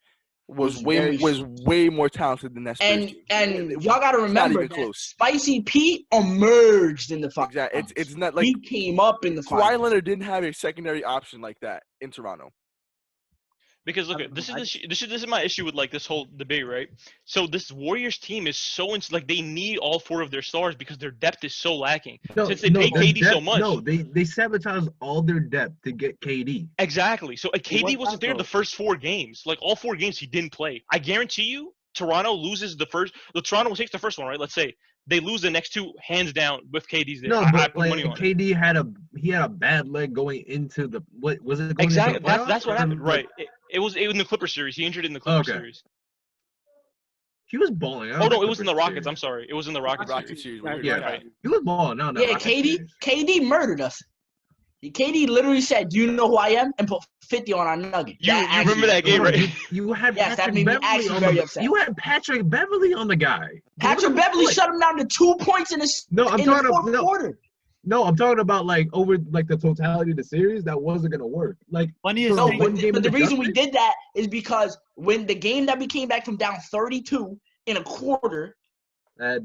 was way more talented than that Spurs team. And y'all got to remember that Spicy Pete emerged in the finals. Exactly. It's not like he came up in the finals. Kawhi Leonard didn't have a secondary option like that in Toronto. Because look, this is my issue with like this whole debate, right? So this Warriors team is so like they need all 4 of their stars because their depth is so lacking. Since they pay KD so much. No, they sabotaged all their depth to get KD. Exactly. So KD wasn't there the first 4 games. Like all 4 games he didn't play. I guarantee you, Toronto loses the first. Toronto takes the first one, right? Let's say they lose the next 2 hands down with KD's there. No, but like KD had a bad leg going into the what was it? Going exactly. Into the that's what happened, right? It was in the Clipper series. He injured in the Clipper series. He was balling out. Oh no, it was in the Rockets. I'm sorry, it was in the Rockets series. Yeah, right. He was balling out. Yeah, KD murdered us. KD literally said, "Do you know who I am?" and put 50 on our nugget. You remember that game, right? You had Patrick Beverly on the You had Patrick Beverly on the guy. Patrick Beverly shut him down to 2 points in the fourth quarter. No, I'm talking about like over like the totality of the series. That wasn't gonna work. Like but the reason we did that is because when the game that we came back from down 32 in a quarter,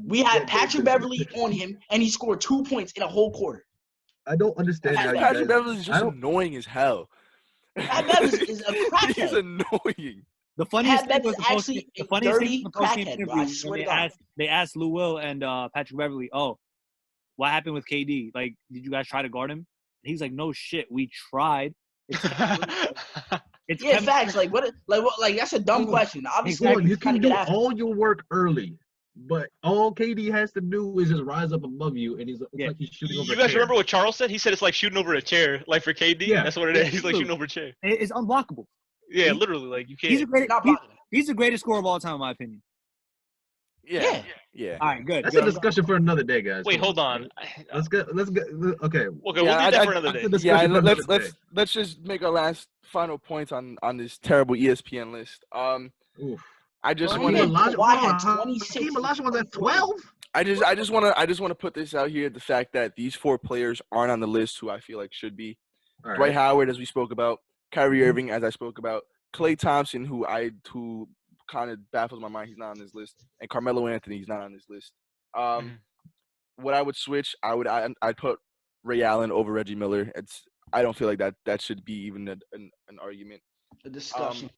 we had Patrick Beverly on him, and he scored 2 points in a whole quarter. I don't understand how Patrick Beverly is just annoying as hell. Patrick Beverly is a crackhead. He's annoying. The funniest thing was actually the funniest thing dirty crackhead. Bro, I swear to God. They asked Lou Will and Patrick Beverly, "Oh, what happened with KD? Like, did you guys try to guard him?" And he was like, "No shit, we tried." It's facts. Like what? Like that's a dumb question. Obviously, you can do all your work early, but all KD has to do is just rise up above you, and like he's shooting over. You guys remember what Charles said? He said it's like shooting over a chair. Like for KD, that's what it is. He's like shooting over a chair. It's unblockable. Yeah, literally. Like you can't. He's the greatest scorer of all time, in my opinion. Yeah. All right, good. That's a discussion for another day, guys. Wait, hold on. Let's get. Okay. Okay, we'll do that for another day. Let's just make our last final points on this terrible ESPN list. I just want to. Elijah was at 12. I just want to put this out here: the fact that these 4 players aren't on the list who I feel like should be. All right. Dwight Howard, as we spoke about, Kyrie Irving, as I spoke about, Klay Thompson, who kind of baffles my mind. He's not on this list, and Carmelo Anthony, he's not on this list. What I would switch, I'd put Ray Allen over Reggie Miller. I don't feel like that should be even an argument. A discussion.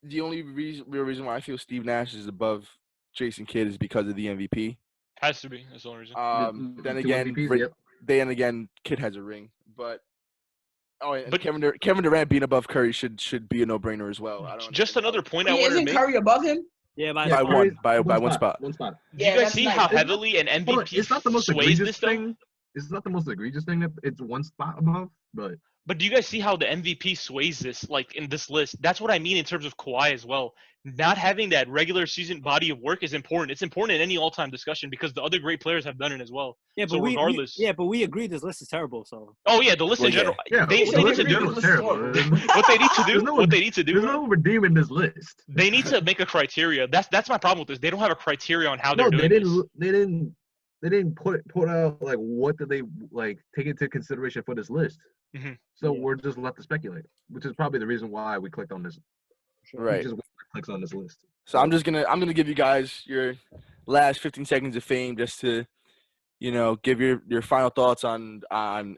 The only real reason why I feel Steve Nash is above Jason Kidd is because of the MVP. Has to be. That's the only reason. Then again, Kidd has a ring, but Kevin Durant being above Curry should be a no-brainer as well. Just another point I wanted to make. Isn't Curry above him? Yeah, by one spot. One spot. Do you guys see how heavily an MVP sways this thing? It's not the most egregious thing that it's one spot above, but. But do you guys see how the MVP sways this, like in this list? That's what I mean in terms of Kawhi as well. Not having that regular season body of work is important. It's important in any all-time discussion because the other great players have done it as well. Yeah, but regardless. But we agree this list is terrible. So. Oh yeah, the list in general. Yeah, they need to do what they need to do. What they need to do. There's no redeeming this list. They need to make a criteria. That's my problem with this. They don't have a criteria on how they're doing this. They didn't put out like what did they like take into consideration for this list. Mm-hmm. So we're just left to speculate, which is probably the reason why we clicked on this. Right. Just clicks on this list. So I'm gonna give you guys your last 15 seconds of fame just to, give your final thoughts on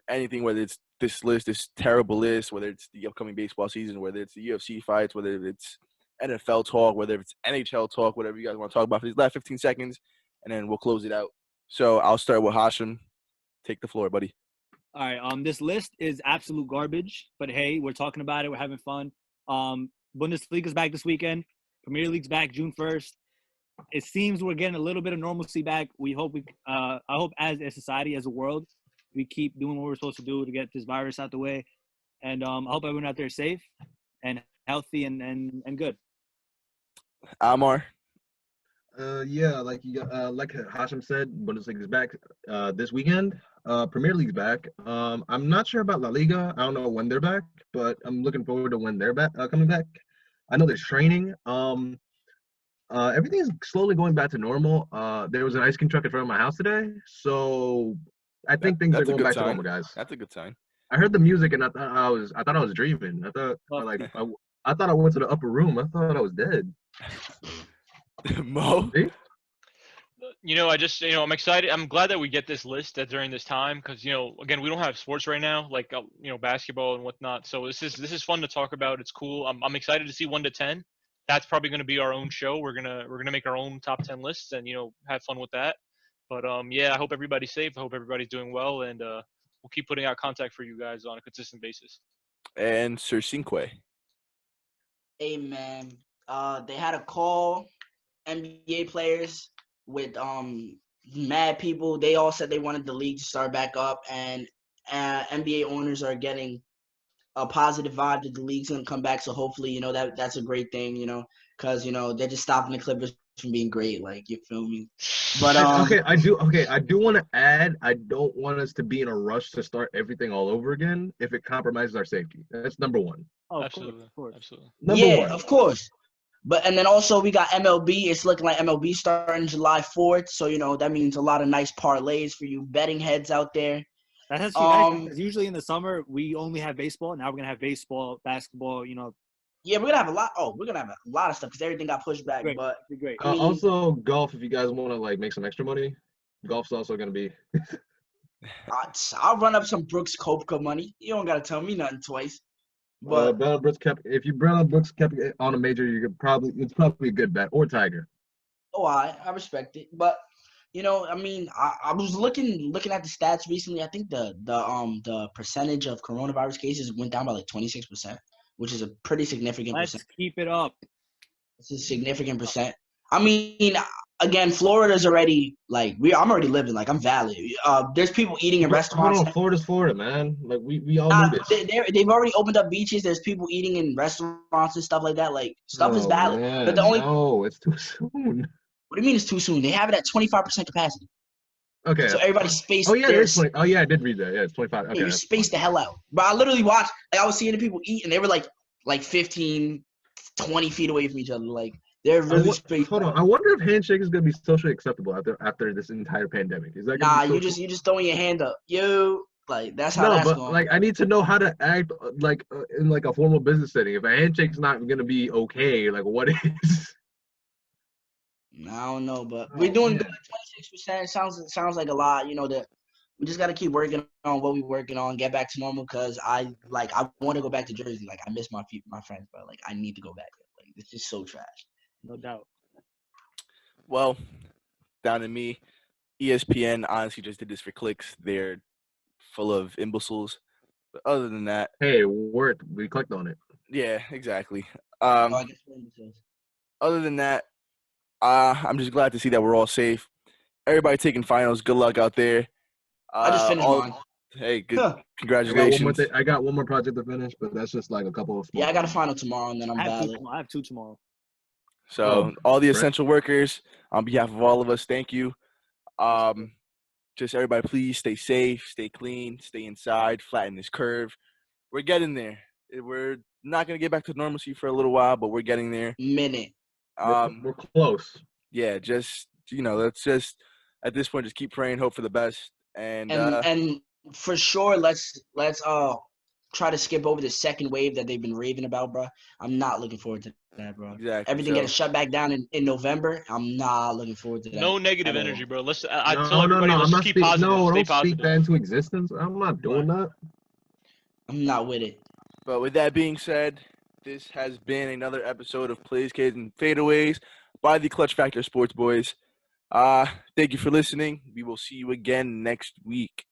anything, whether it's this list, this terrible list, whether it's the upcoming baseball season, whether it's the UFC fights, whether it's NFL talk, whether it's NHL talk, whatever you guys want to talk about for these last 15 seconds, and then we'll close it out. So I'll start with Hasham. Take the floor, buddy. All right. This list is absolute garbage, but hey, we're talking about it. We're having fun. Bundesliga's back this weekend. Premier League's back June 1st. It seems we're getting a little bit of normalcy back. I hope as a society, as a world, we keep doing what we're supposed to do to get this virus out the way. And I hope everyone out there is safe and healthy and good. Almar. Like Hashim said, Bundesliga is back this weekend. Premier League's back. I'm not sure about La Liga. I don't know when they're back, but I'm looking forward to when they're back, coming back. I know there's training. Everything's slowly going back to normal. There was an ice cream truck in front of my house today, so I think things are going back to normal, guys. That's a good sign. I heard the music and I thought I was dreaming. I thought I went to the upper room. I thought I was dead. Mo? I'm excited. I'm glad that we get this list during this time because, again, we don't have sports right now, like, basketball and whatnot. So this is fun to talk about. It's cool. I'm excited to see 1 to 10. That's probably going to be our own show. We're gonna make our own top 10 lists and have fun with that. But I hope everybody's safe. I hope everybody's doing well, and we'll keep putting out content for you guys on a consistent basis. And Sir Cinquay. Hey man, they had a call NBA players with mad people. They all said they wanted the league to start back up, and NBA owners are getting a positive vibe that the league's gonna come back. So hopefully, that's a great thing, because they're just stopping the Clippers from being great. Like, you feel me? But I do want to add, I don't want us to be in a rush to start everything all over again if it compromises our safety. That's number one. Oh, absolutely, of course. Number one. Of course. But and then also we got MLB. It's looking like MLB starting July 4th. So that means a lot of nice parlays for you betting heads out there. That has to be nice because usually in the summer we only have baseball. Now we're gonna have baseball, basketball. Yeah, we're gonna have a lot. Oh, we're gonna have a lot of stuff because everything got pushed back. Great. But great. Also, golf. If you guys want to make some extra money, golf's also gonna be. I'll run up some Brooks Koepka money. You don't gotta tell me nothing twice. But if you bring up Brooks Koepka on a major, it's probably a good bet, or Tiger. Oh, I respect it, but. I was looking at the stats recently. I think the percentage of coronavirus cases went down by like 26%, which is a pretty significant Let's percent. keep it up. It's a significant percent. Again, Florida's already I'm already living. Like, I'm valid. There's people eating in restaurants. Hold on, Florida's Florida, man. Like we all knew this. They've already opened up beaches. There's people eating in restaurants and stuff like that. Like, stuff is valid. Man, but it's too soon. What do you mean it's too soon? They have it at 25% capacity. Okay. So everybody's spaced. Oh yeah, there's 20. Oh yeah, I did read that. Yeah, it's 25. Okay. You're spaced the hell out. But I literally watched. I was seeing the people eat, and they were like 15, 20 feet away from each other. Like, they're really spaced. Hold on. I wonder if handshake is gonna be socially acceptable after this entire pandemic. Is that? Nah, you just throwing your hand up. That's how that's going. Like, I need to know how to act in a formal business setting. If a handshake's not gonna be okay, what is? I don't know, but we're doing good. 26% sounds like a lot. We just gotta keep working on what we're working on, get back to normal. Cause I want to go back to Jersey. Like, I miss my friends, but I need to go back. Like, it's just so trash. No doubt. Well, down to me. ESPN honestly just did this for clicks. They're full of imbeciles. But other than that, hey, we clicked on it. Yeah, exactly. I guess we're imbeciles. Other than that. I'm just glad to see that we're all safe. Everybody taking finals. Good luck out there. I just finished mine. Hey, good. Congratulations. I got one more project to finish, but that's just a couple of. Yeah, I got a final tomorrow, and then I'm valid. I have 2 tomorrow. So all the essential workers, on behalf of all of us, thank you. Just everybody, please stay safe, stay clean, stay inside, flatten this curve. We're getting there. We're not gonna get back to normalcy for a little while, but we're getting there. Minute. We're close. Yeah, just let's just at this point just keep praying, hope for the best, and for sure let's try to skip over the second wave that they've been raving about, bro. I'm not looking forward to that, bro. Exactly. Everything getting shut back down in November. I'm not looking forward to that. No negative energy, bro. Let's. I tell everybody, let's keep positive. Don't speak that into existence. I'm not doing that. I'm not with it. But with that being said, this has been another episode of Plays, Kids, and Fadeaways by the Clutch Factor Sports Boys. Thank you for listening. We will see you again next week.